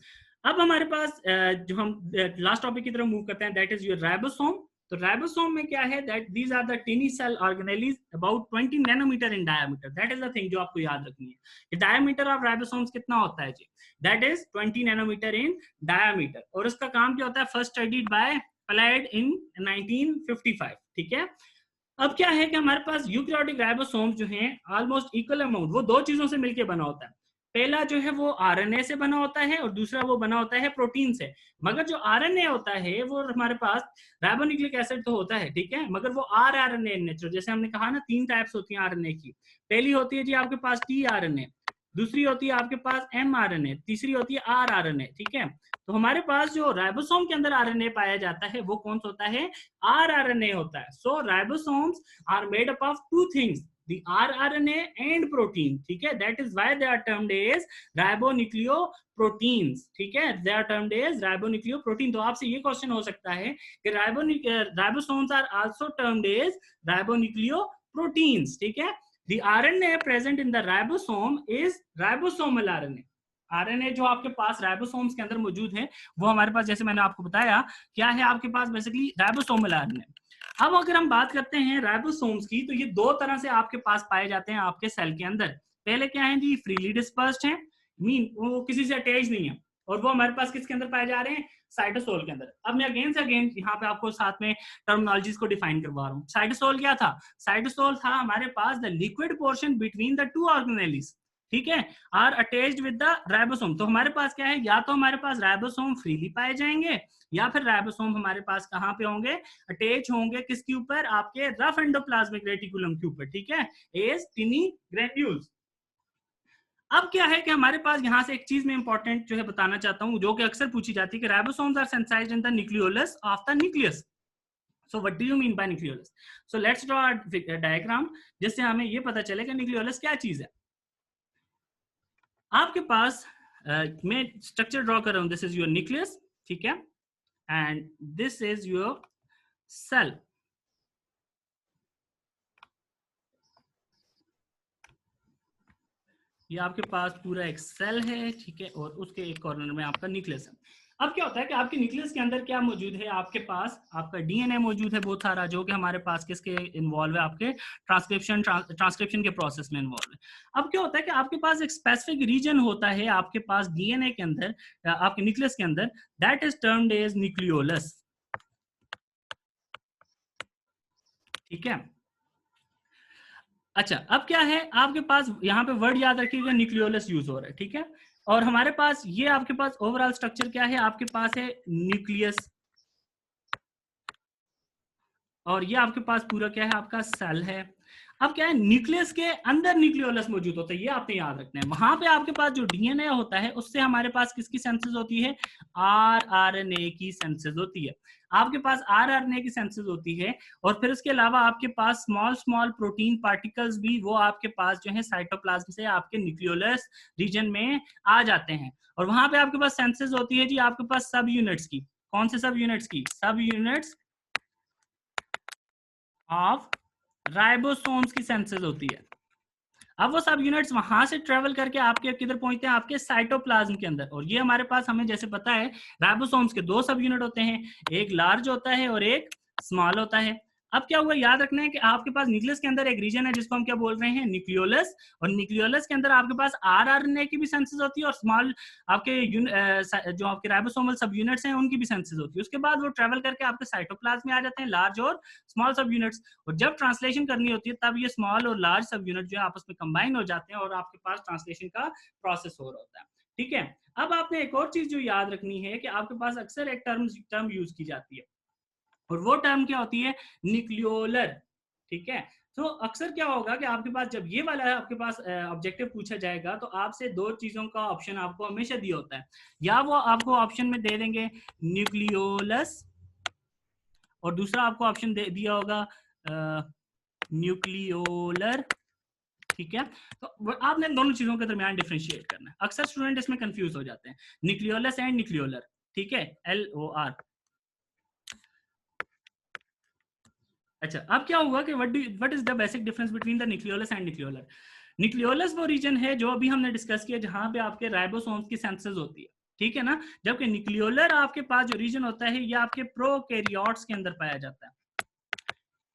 अब हमारे पास जो हम लास्ट टॉपिक की तरफ मूव करते हैं, दैट इज योर राइबोसोम। तो राइबोसोम में क्या है, that these are the tiny cell organelles about 20 nanometre in diameter. That is the thing जो आपको याद रखनी है। डायमीटर ऑफ राइबोसोम्स कितना होता है जी, that is 20 nanometre in diameter. और इसका काम क्या होता है, first studied by Palade in 1955, ठीक है। अब क्या है कि हमारे पास यूकैरियोटिक राइबोसोम जो हैं ऑलमोस्ट इक्वल अमाउंट, वो दो चीजों से मिलकर बना होता है। पहला जो है वो आरएनए से बना होता है और दूसरा वो बना होता है प्रोटीन से। मगर जो आरएनए होता है वो हमारे पास राइबोन्यूक्लिक एसिड तो होता है, ठीक है, मगर वो आरएनए नेचर, जैसे हमने कहा ना 3 टाइप्स होती हैं आरएनए की। पहली होती है जी आपके पास टी आरएनए, दूसरी होती है आपके पास एम आरएनए, तीसरी होती है आर आरएनए, ठीक है। तो हमारे पास जो राइबोसोम के अंदर आरएनए पाया जाता है वो कौन सा होता है, आर आरएनए होता है। So ribosomes are made up of 2 things, the rRNA and protein, ठीक है। that is why they are termed as ribonucleoproteins, ठीक है, they are termed as ribonucleoprotein। तो आपसे ये क्वेश्चन हो सकता है कि ribosomes are also termed as ribonucleoproteins, ठीक है। the RNA present in the ribosome is ribosomal RNA। RNA जो आपके पास राइबोसोम्स के अंदर मौजूद है वो हमारे पास, जैसे मैंने आपको बताया, क्या है आपके पास बेसिकली राइबोसोमल आरएनए। अब अगर हम बात करते हैं राइबोसोम्स की, तो ये दो तरह से आपके पास पाए जाते हैं आपके सेल के अंदर। पहले क्या है जी, फ्रीली डिस्पर्स्ड है, मीन वो किसी से अटैच नहीं है, और वो हमारे पास किसके अंदर पाए जा रहे हैं, साइटोसोल के अंदर। अब मैं अगेन से अगेन यहाँ पे आपको साथ में टर्मिनोलॉजीज को डिफाइन करवा रहा हूँ। साइटोसोल क्या था, साइटोसोल था हमारे पास the liquid portion between the 2 organelles, ठीक है, are attached with the ribosome. तो हमारे पास क्या है, या तो हमारे पास राइबोसोम फ्रीली पाए जाएंगे या फिर राइबोसोम हमारे पास कहाँ पे होंगे, अटैच होंगे किसके ऊपर, आपके रफ एंडोप्लाज्मिक रेटिकुलम के ऊपर, ठीक है, एज टिनी ग्रैन्यूल्स। अब क्या है कि हमारे पास यहाँ से एक चीज में इंपॉर्टेंट जो है बताना चाहता हूँ, जो कि अक्सर पूछी जाती है कि ribosomes are synthesized in the nucleolus of the nucleus. So what do you mean by nucleolus? So let's draw a diagram जिससे हमें ये पता चले कि न्यूक्लियोलस क्या चीज है। आपके पास मैं स्ट्रक्चर ड्रॉ कर रहा हूं, दिस इज योर न्यूक्लियस, ठीक है, and this is your cell. ये आपके पास पूरा एक सेल है, ठीक है, और उसके एक कॉर्नर में आपका न्यूक्लियस है। अब क्या होता है कि आपके न्यूक्लियस के अंदर क्या मौजूद है, आपके पास आपका डीएनए मौजूद है बहुत सारा, जो कि हमारे पास किसके इन्वॉल्व है, आपके ट्रांसक्रिप्शन के प्रोसेस में इन्वॉल्व है। अब क्या होता है कि आपके पास एक स्पेसिफिक रीजन होता है आपके पास डीएनए के अंदर, आपके न्यूक्लियस के अंदर, that is termed as nucleolus. ठीक है। अच्छा, अब क्या है आपके पास, यहाँ पे वर्ड याद रखिएगा, न्यूक्लियोलस यूज हो रहा है। ठीक है। और हमारे पास ये आपके पास ओवरऑल स्ट्रक्चर क्या है, आपके पास है न्यूक्लियस, और ये आपके पास पूरा क्या है, आपका सेल है। अब क्या है, न्यूक्लियस के अंदर न्यूक्लियोलस मौजूद होता है, ये आपने याद रखना है। वहां पे आपके पास जो डीएनए होता है उससे हमारे पास किसकी सेंसेस होती है, आरआरएनए की सेंसेस होती है। आपके पास आरआरएनए की सेंसेस होती है, और फिर उसके अलावा आपके पास स्मॉल स्मॉल प्रोटीन पार्टिकल्स भी वो आपके पास जो है साइटोप्लाज्म से आपके न्यूक्लियोलस रीजन में आ जाते हैं। और वहां पे आपके पास सेंसेस होती है जी आपके पास सब यूनिट्स की। कौन से सब यूनिट्स की, सब यूनिट्स ऑफ राइबोसोम्स की सेंसेस होती है। अब वो सब यूनिट्स वहां से ट्रेवल करके आपके किधर पहुंचते हैं, आपके साइटोप्लाज्म के अंदर। और ये हमारे पास, हमें जैसे पता है, राइबोसोम्स के दो सब यूनिट होते हैं, एक लार्ज होता है और एक स्मॉल होता है। अब क्या हुआ, याद रखना है कि आपके पास न्यूक्लियस के अंदर एक रीजन है जिसको हम क्या बोल रहे हैं, न्यूक्लियोलस। और न्यूक्लियोलस के अंदर आपके पास आरआरएनए की भी सेंसेस होती है, और स्मॉल आपके जो आपके राइबोसोमल सब यूनिट्स हैं उनकी भी सेंसेस होती है। उसके बाद वो ट्रेवल करके आपके साइटोप्लाज्म में आ जाते हैं, लार्ज और स्मॉल सब यूनिट्स। और जब ट्रांसलेशन करनी होती है तब ये स्मॉल और लार्ज सब यूनिट जो है आपस में कंबाइन हो जाते हैं, और आपके पास ट्रांसलेशन का प्रोसेस हो रहा होता है। ठीक है। अब आपने एक और चीज जो याद रखनी है कि आपके पास अक्सर एक टर्म यूज की जाती है, और वो टर्म क्या होती है, न्यूक्लियोलर। ठीक है। तो अक्सर क्या होगा कि आपके पास जब ये वाला आपके पास ऑब्जेक्टिव पूछा जाएगा, तो आपसे दो चीजों का ऑप्शन आपको हमेशा दिया होता है। या वो आपको ऑप्शन में दे देंगे न्यूक्लियोलस, और दूसरा आपको ऑप्शन दे दिया होगा न्यूक्लियोलर। ठीक है। तो आपने दोनों चीजों के दरमियान डिफरेंशिएट करना है। अक्सर स्टूडेंट इसमें कंफ्यूज हो जाते हैं, न्यूक्लियोलस एंड न्यूक्लियोलर। ठीक है, LOR। अच्छा, अब क्या हुआ कि what is the basic difference between the nucleolus and nucleolar. Nucleolus वो रीजन है जो अभी हमने डिस्कस किया, जहां पे आपके राइबोसोम्स की सेंसेस होती है। ठीक है ना। जबकि न्यूक्लियोलर आपके पास जो रीजन होता है, ये आपके प्रोकैरियोट्स के अंदर पाया जाता है।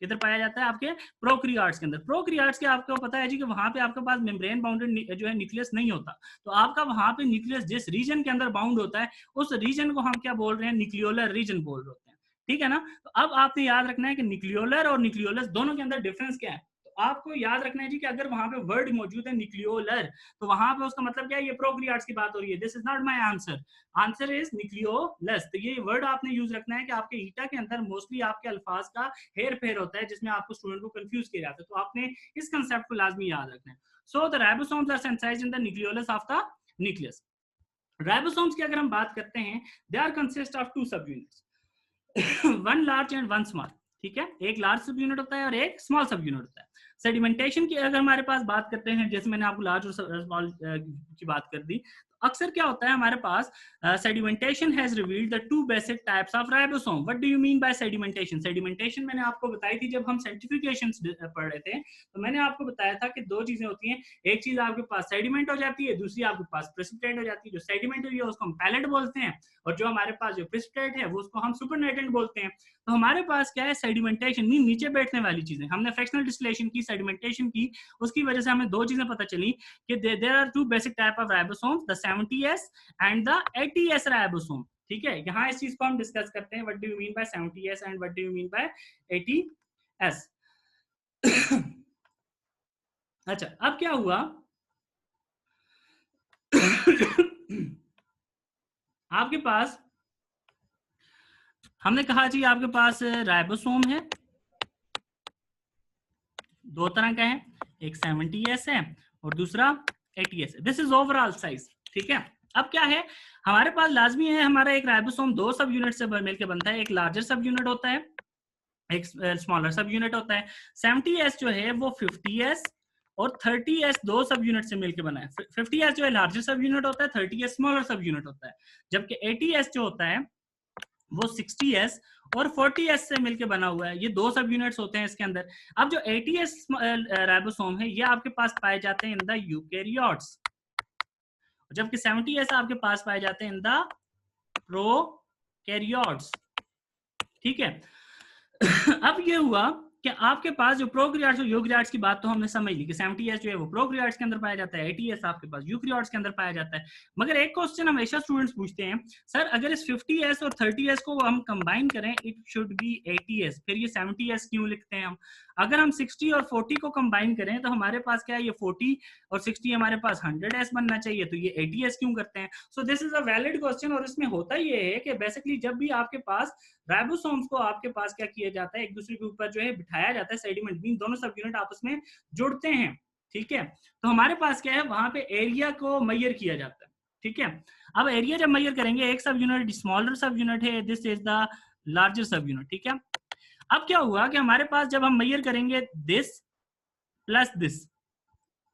किधर पाया जाता है, आपके प्रोकैरियोट्स के अंदर। प्रोकैरियोट्स के आपको पता है जी कि वहां पे आपके पास मेम्ब्रेन बाउंडेड जो है न्यूक्लियस नहीं होता। तो आपका वहां पे न्यूक्लियस जिस रीजन के अंदर बाउंड होता है, उस रीजन को हम क्या बोल रहे हैं, न्यूक्लियोलर रीजन बोल रहे होते हैं। ठीक है ना। तो अब आपने याद रखना है कि न्यूक्लियोलर और न्यूक्लियोलस दोनों के अंदर डिफरेंस क्या है। तो आपको याद रखना है जी कि अगर वहां पे वर्ड मौजूद है न्यूक्लियोलर, तो वहां पे उसका मतलब क्या है, ये प्रोकैरियोट्स की बात हो रही है। This is not my answer, answer is nucleolus. तो ये वर्ड आपने यूज रखना है कि आपके ईटा के अंदर मोस्टली आपके अल्फाज का हेर फेर होता है, जिसमें आपको स्टूडेंट को कंफ्यूज किया जाता है। तो आपने इस कंसेप्ट को लाजमी याद रखना है। So the ribosomes are synthesized in the nucleolus of the nucleus. Ribosomes की अगर हम बात करते हैं, they are consist of two sub units, one large and one small. ठीक है, एक लार्ज सब यूनिट होता है और एक स्मॉल सब यूनिट होता है। सेडिमेंटेशन की अगर हमारे पास बात करते हैं, जैसे मैंने आपको लार्ज और स्मॉल की बात कर दी, अक्सर क्या होता है हमारे पास, sedimentation has revealed the two basic types of ribosome. What do you mean by sedimentation. Sedimentation मैंने आपको बताई थी जब हम सेंट्रिफिकेशंस पढ़ रहे थे, तो मैंने आपको बताया था कि दो चीजें होती हैं, एक चीज आपके पास सेडिमेंट हो जाती है, दूसरी आपके पास प्रेसिपिटेट हो जाती है। जो सेडिमेंट हुई है उसको हम पैलेट बोलते हैं, और जो हमारे पास जो प्रेसिपिटेट है वो उसको हम सुपरनेटेंट बोलते हैं। तो हमारे पास क्या है, सेडिमेंटेशन, नीचे बैठने वाली चीजें। हमने फ्रैक्शनल डिस्टिलेशन की, सेडिमेंटेशन की, उसकी वजह से हमें दो चीजें पता चली कि there are two basic type of ribosomes, the 70S and the 80S ribosome. ठीक है, यहाँ इस चीज को हम डिस्कस करते हैं, what do you mean bye 70S and what do you mean bye 80S। अच्छा, अब क्या हुआ, आपके पास हमने कहा जी आपके पास राइबोसोम है, दो तरह का है, एक 70S है और दूसरा 80S है। This is overall size. ठीक है। अब क्या है, हमारे पास लाजमी है, हमारा एक राइबोसोम दो सब यूनिट से मिलकर बनता है, एक लार्जर सब यूनिट होता है, एक स्मॉलर सब यूनिट होता है। 70S जो है वो 50S और 30S दो सब यूनिट से मिलकर बना है। 50S जो है लार्जर सब यूनिट होता है, 30S स्मॉलर सब यूनिट होता है। जबकि 80S जो होता है वो 60S और 40S से मिलकर बना हुआ है। ये दो सब यूनिट्स होते हैं इसके अंदर। अब जो 80S राइबोसोम है, ये आपके पास पाए जाते हैं इन द यूकैरियोट्स, जबकि 70S आपके पास पाए जाते हैं इन द प्रोकैरियोट्स, ठीक है। अब ये हुआ कि आपके पास जो प्रोकैरियोट्स और यूकैरियोट्स की बात तो हमने समझ ली कि 70s जो है वो प्रोकैरियोट्स के अंदर पाया जाता है, 80s आपके पास यूकैरियोट्स के अंदर पाया जाता है। मगर एक क्वेश्चन हमेशा स्टूडेंट्स पूछते हैं, सर अगर इस 50s और 30s को हम कंबाइन करें इट शुड बी 80s, फिर ये 70s क्यों लिखते हैं हम? अगर हम 60 और 40 को कंबाइन करें तो हमारे पास क्या है, ये 40 और 60 हमारे पास 100s बनना चाहिए, तो ये 80s क्यों करते हैं? सो this is a valid question. और इसमें होता ये है कि बेसिकली जब भी आपके पास राइबोसोम्स को आपके पास क्या किया जाता है, एक दूसरे के ऊपर जो है बिठाया जाता है, सेडिमेंट मीन दोनों सब यूनिट आपस में जुड़ते हैं, ठीक है। तो हमारे पास क्या है, वहां पे एरिया को मेजर किया जाता है, ठीक है। अब एरिया जब मेजर करेंगे, एक sub unit smaller sub unit है, this is the larger sub unit, ठीक है। अब क्या हुआ कि हमारे पास जब हम मेजर करेंगे दिस प्लस दिस,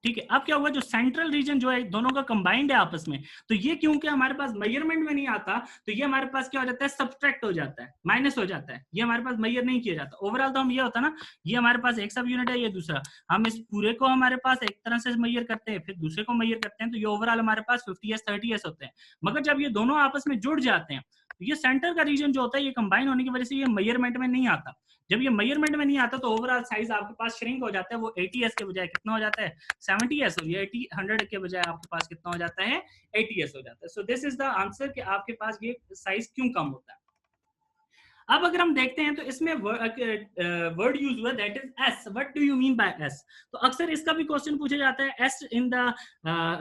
ठीक है। अब क्या हुआ, जो सेंट्रल रीजन जो है दोनों का कंबाइंड है आपस में, तो ये क्योंकि हमारे पास मेजरमेंट में नहीं आता, तो ये हमारे पास क्या हो जाता है, सब्सट्रैक्ट हो जाता है, माइनस हो जाता है, ये हमारे पास मेजर नहीं किया जाता। ओवरऑल तो हम ये होता ना, ये हमारे पास एक सब यूनिट है, ये दूसरा, हम इस पूरे को हमारे पास एक तरह से मेजर करते हैं, फिर दूसरे को मेजर करते हैं, तो ये ओवरऑल हमारे पास 50s 30s होते हैं। मगर जब ये दोनों आपस में जुड़ जाते हैं, तो ये सेंटर का रीजन जो होता है, ये कंबाइन होने की वजह से ये मेजरमेंट में नहीं आता। जब ये मेजरमेंट में नहीं आता तो ओवरऑल साइज आपके पास श्रिंक हो जाता है, वो 80s के बजाय कितना हो जाता है, 70s, और ये 100 के बजाय आपके पास कितना हो जाता है, 80s हो जाता है। सो दिस इज द आंसर कि आपके पास ये साइज क्यों कम होता है। अब अगर हम देखते हैं तो इसमें वर्ड यूज हुआ that is S, what do you mean by S? तो अक्सर इसका भी क्वेश्चन पूछा जाता है, S in the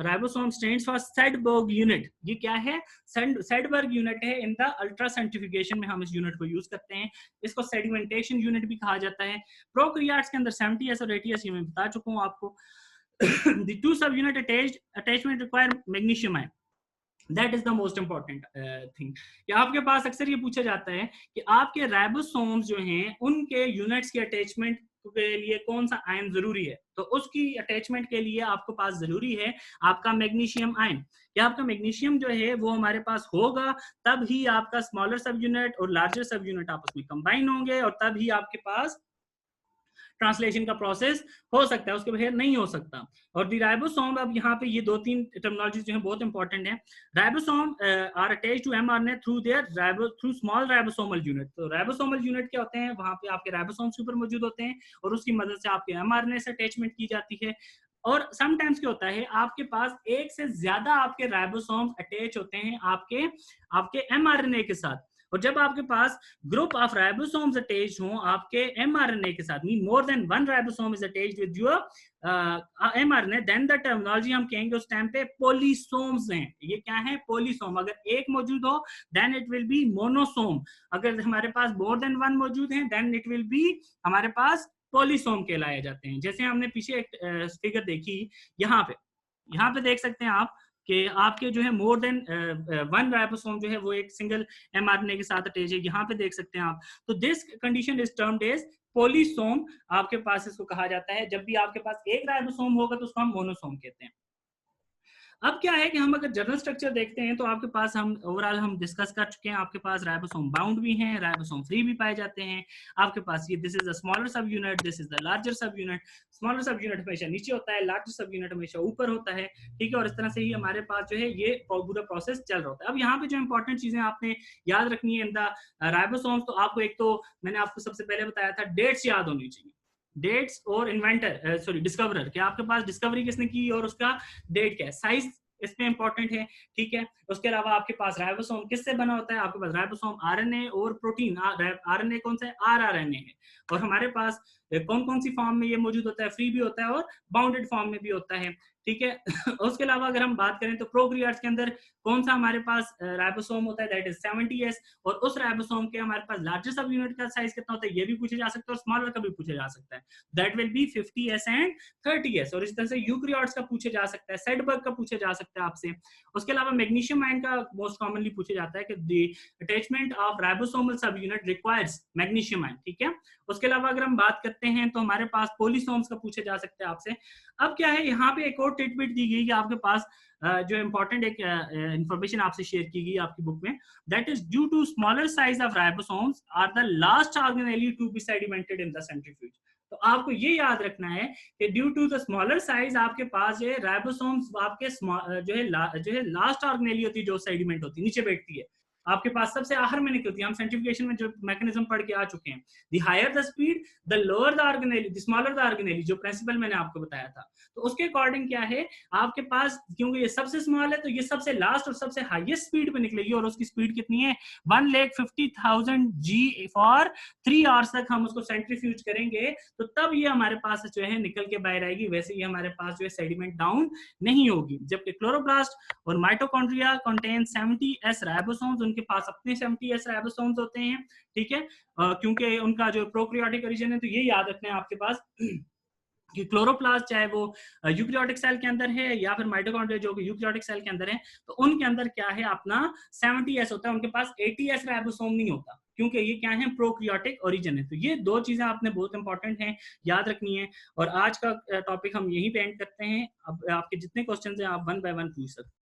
ribosome stands for Svedberg unit. ये क्या है, सेडबर्ग यूनिट है, इन द अल्ट्रा सेंट्रीफ्यूगेशन में हम इस यूनिट को यूज करते हैं। इसको सेडिमेंटेशन यूनिट भी कहा जाता है। प्रोकैरियोट्स के अंदर 70s और 80s ये मैं बता चुका हूं आपको। The two subunit attachment require magnesium ion. That is the most important thing कि आपके पास अक्सर ये पूछा जाता है कि आपके राइबोसोम्स जो हैं उनके यूनिट्स के अटैचमेंट के लिए कौन सा आयन जरूरी है। तो उसकी अटैचमेंट के लिए आपके पास जरूरी है आपका मैग्नीशियम आयन। या आपका मैग्नीशियम जो है वो हमारे पास होगा, तब ही आपका स्मॉलर सब यूनिट और लार्जर सब यूनिट आपस में कंबाइन होंगे, और तब ही आपके पास ट्रांसलेशन का प्रोसेस हो सकता है, उसके बगैर नहीं हो सकता। और दी राइबोसोम, अब यहाँ पे ये 2-3 टर्मिनोलॉजी जो है बहुत इंपॉर्टेंट है। Ribosome are attached to mRNA through through small ribosomal unit. तो राइबोसोमल यूनिट क्या होते हैं, वहां पे आपके राइबोसोम्स के ऊपर मौजूद होते हैं और उसकी मदद से आपके एमआरएनए से अटैचमेंट की जाती है। और समटाइम्स क्या होता है, आपके पास एक से ज्यादा आपके राइबोसोम्स अटैच होते हैं आपके आपके एमआरएनए के साथ। और जब आपके पास ग्रुप ऑफ राइबोसोम्स अटैच हों आपके एमआरएनए के साथ, mean more than one ribosome is attached with your mRNA, then the terminology हम कहेंगे उस टाइम पे पॉलीसोम्स हैं। ये क्या है, पॉलीसोम। अगर एक मौजूद हो देन इट विल बी मोनोसोम। अगर हमारे पास मोर देन वन मौजूद है देन इट विल बी हमारे पास पॉलीसोम कहलाए जाते हैं। जैसे हमने पीछे एक फिगर देखी, यहाँ पे देख सकते हैं आप कि आपके जो है मोर देन वन राइबोसोम जो है वो एक सिंगल एमआरएनए के साथ अटैच है, यहाँ पे देख सकते हैं आप। तो this condition is termed as polysome, आपके पास इसको कहा जाता है। जब भी आपके पास एक राइबोसोम होगा तो उसको हम मोनोसोम कहते हैं। अब क्या है कि हम अगर जनरल स्ट्रक्चर देखते हैं तो आपके पास हम ओवरऑल हम डिस्कस कर चुके हैं, आपके पास राइबोसोम बाउंड भी हैं, राइबोसोम फ्री भी पाए जाते हैं। आपके पास ये this is the smaller sub unit, this is the larger sub unit. Smaller sub unit हमेशा नीचे होता है, लार्जर सब यूनिट हमेशा ऊपर होता है, ठीक है। और इस तरह से ही हमारे पास जो है ये पूरा प्रोसेस चल रहा होता है। अब यहाँ पे जो इंपॉर्टेंट चीजें आपने याद रखनी है इन द राइबोसोम्स, तो आपको एक तो मैंने आपको सबसे पहले बताया था डेट्स याद होनी चाहिए, डेट्स और इन्वेंटर सॉरी डिस्कवरर, कि आपके पास डिस्कवरी किसने की और उसका डेट क्या है, साइज इसमें इंपॉर्टेंट है, ठीक है। उसके अलावा आपके पास राइबोसोम किससे बना होता है, आपके पास राइबोसोम आरएनए और प्रोटीन, आरएनए कौन सा है, आरआरएनए है। और हमारे पास कौन कौन सी फॉर्म में ये मौजूद होता है, फ्री भी होता है और बाउंडेड फॉर्म में भी होता है, ठीक है। उसके अलावा अगर हम बात करें तो प्रोकैरियोट्स के अंदर कौन सा हमारे पास राइबोसोम होता है, दैट इज 70s। और उस राइबोसोम के हमारे पास लार्जर सब यूनिट का साइज कितना होता है ये भी पूछा जा सकता है, और स्मॉलर का भी पूछा जा सकता है, that will be 50s and 30s। और इस तरह से यूकैरियोट्स का पूछा जा सकता है, सेडबर्ग का पूछा जा सकता है आपसे। उसके अलावा मैग्नीशियम आयन का मोस्ट कॉमनली पूछा जाता है कि द अटैचमेंट ऑफ राइबोसोमल सब यूनिट रिक्वायर्स मैग्नीशियम आयन, ठीक है। उसके अलावा अगर हम बात करते हैं तो हमारे पास पॉलीसोम्स का पूछा जा सकता है आपसे। अब क्या है, यहाँ पे एक और टिटबिट दी गई कि आपके पास जो इंपॉर्टेंट एक इंफॉर्मेशन आपसे शेयर की गई आपकी बुक में, that is due to smaller size of ribosomes are the last organelle to be sedimented in the centrifuge. तो आपको ये याद रखना है कि due to the smaller size आपके पास ये राइबोसोम्स आपके जो है लास्ट ऑर्गेनेली होती है, जो सेडिमेंट होती है नीचे बैठती है, आपके पास सबसे आखिर में निकलती है। हम सेंट्रीफ्यूगेशन में जो मैकेनिज्म पढ़ के आ चुके हैं, the higher the speed the lower the organelle, the smaller the organelle, जो प्रिंसिपल मैंने आपको बताया था। तो उसके अकॉर्डिंग क्या है, आपके पास क्योंकि ये सबसे स्मॉल है तो ये सबसे लास्ट और सबसे हाईएस्ट स्पीड पे निकलेगी, और उसकी स्पीड कितनी है 1,50,000 जी फॉर 3 आवर्स तक हम उसको सेंट्रीफ्यूज करेंगे, तो तब ये हमारे पास जो है निकल के बाहर आएगी। वैसे ही हमारे पास जो है सेडिमेंट डाउन नहीं होगी। जबकि क्लोरोप्लास्ट और माइटोकॉन्ड्रिया कंटेन 70s राइबोसोम्स, उनके पास अपने 70s राइबोसोम्स होते हैं, ठीक है, क्योंकि उनका जो प्रोकैरियोटिक ओरिजिन है। तो ये याद रखना है आपके पास कि क्लोरोप्लास्ट चाहे वो यूकैरियोटिक सेल के अंदर है या फिर माइटोकॉन्ड्रिया जो कि यूकैरियोटिक सेल के अंदर है, तो उनके अंदर क्या है अपना 70s होता है, उनके पास 80s राइबोसोम नहीं होता, क्योंकि ये क्या है प्रोकैरियोटिक ओरिजिन है। तो ये दो चीजें आपने बहुत इंपॉर्टेंट हैं, याद रखनी है। और आज का टॉपिक हम यहीं पे एंड करते हैं। अब आपके जितने क्वेश्चन हैं आप वन बाय वन पूछ सकते हैं।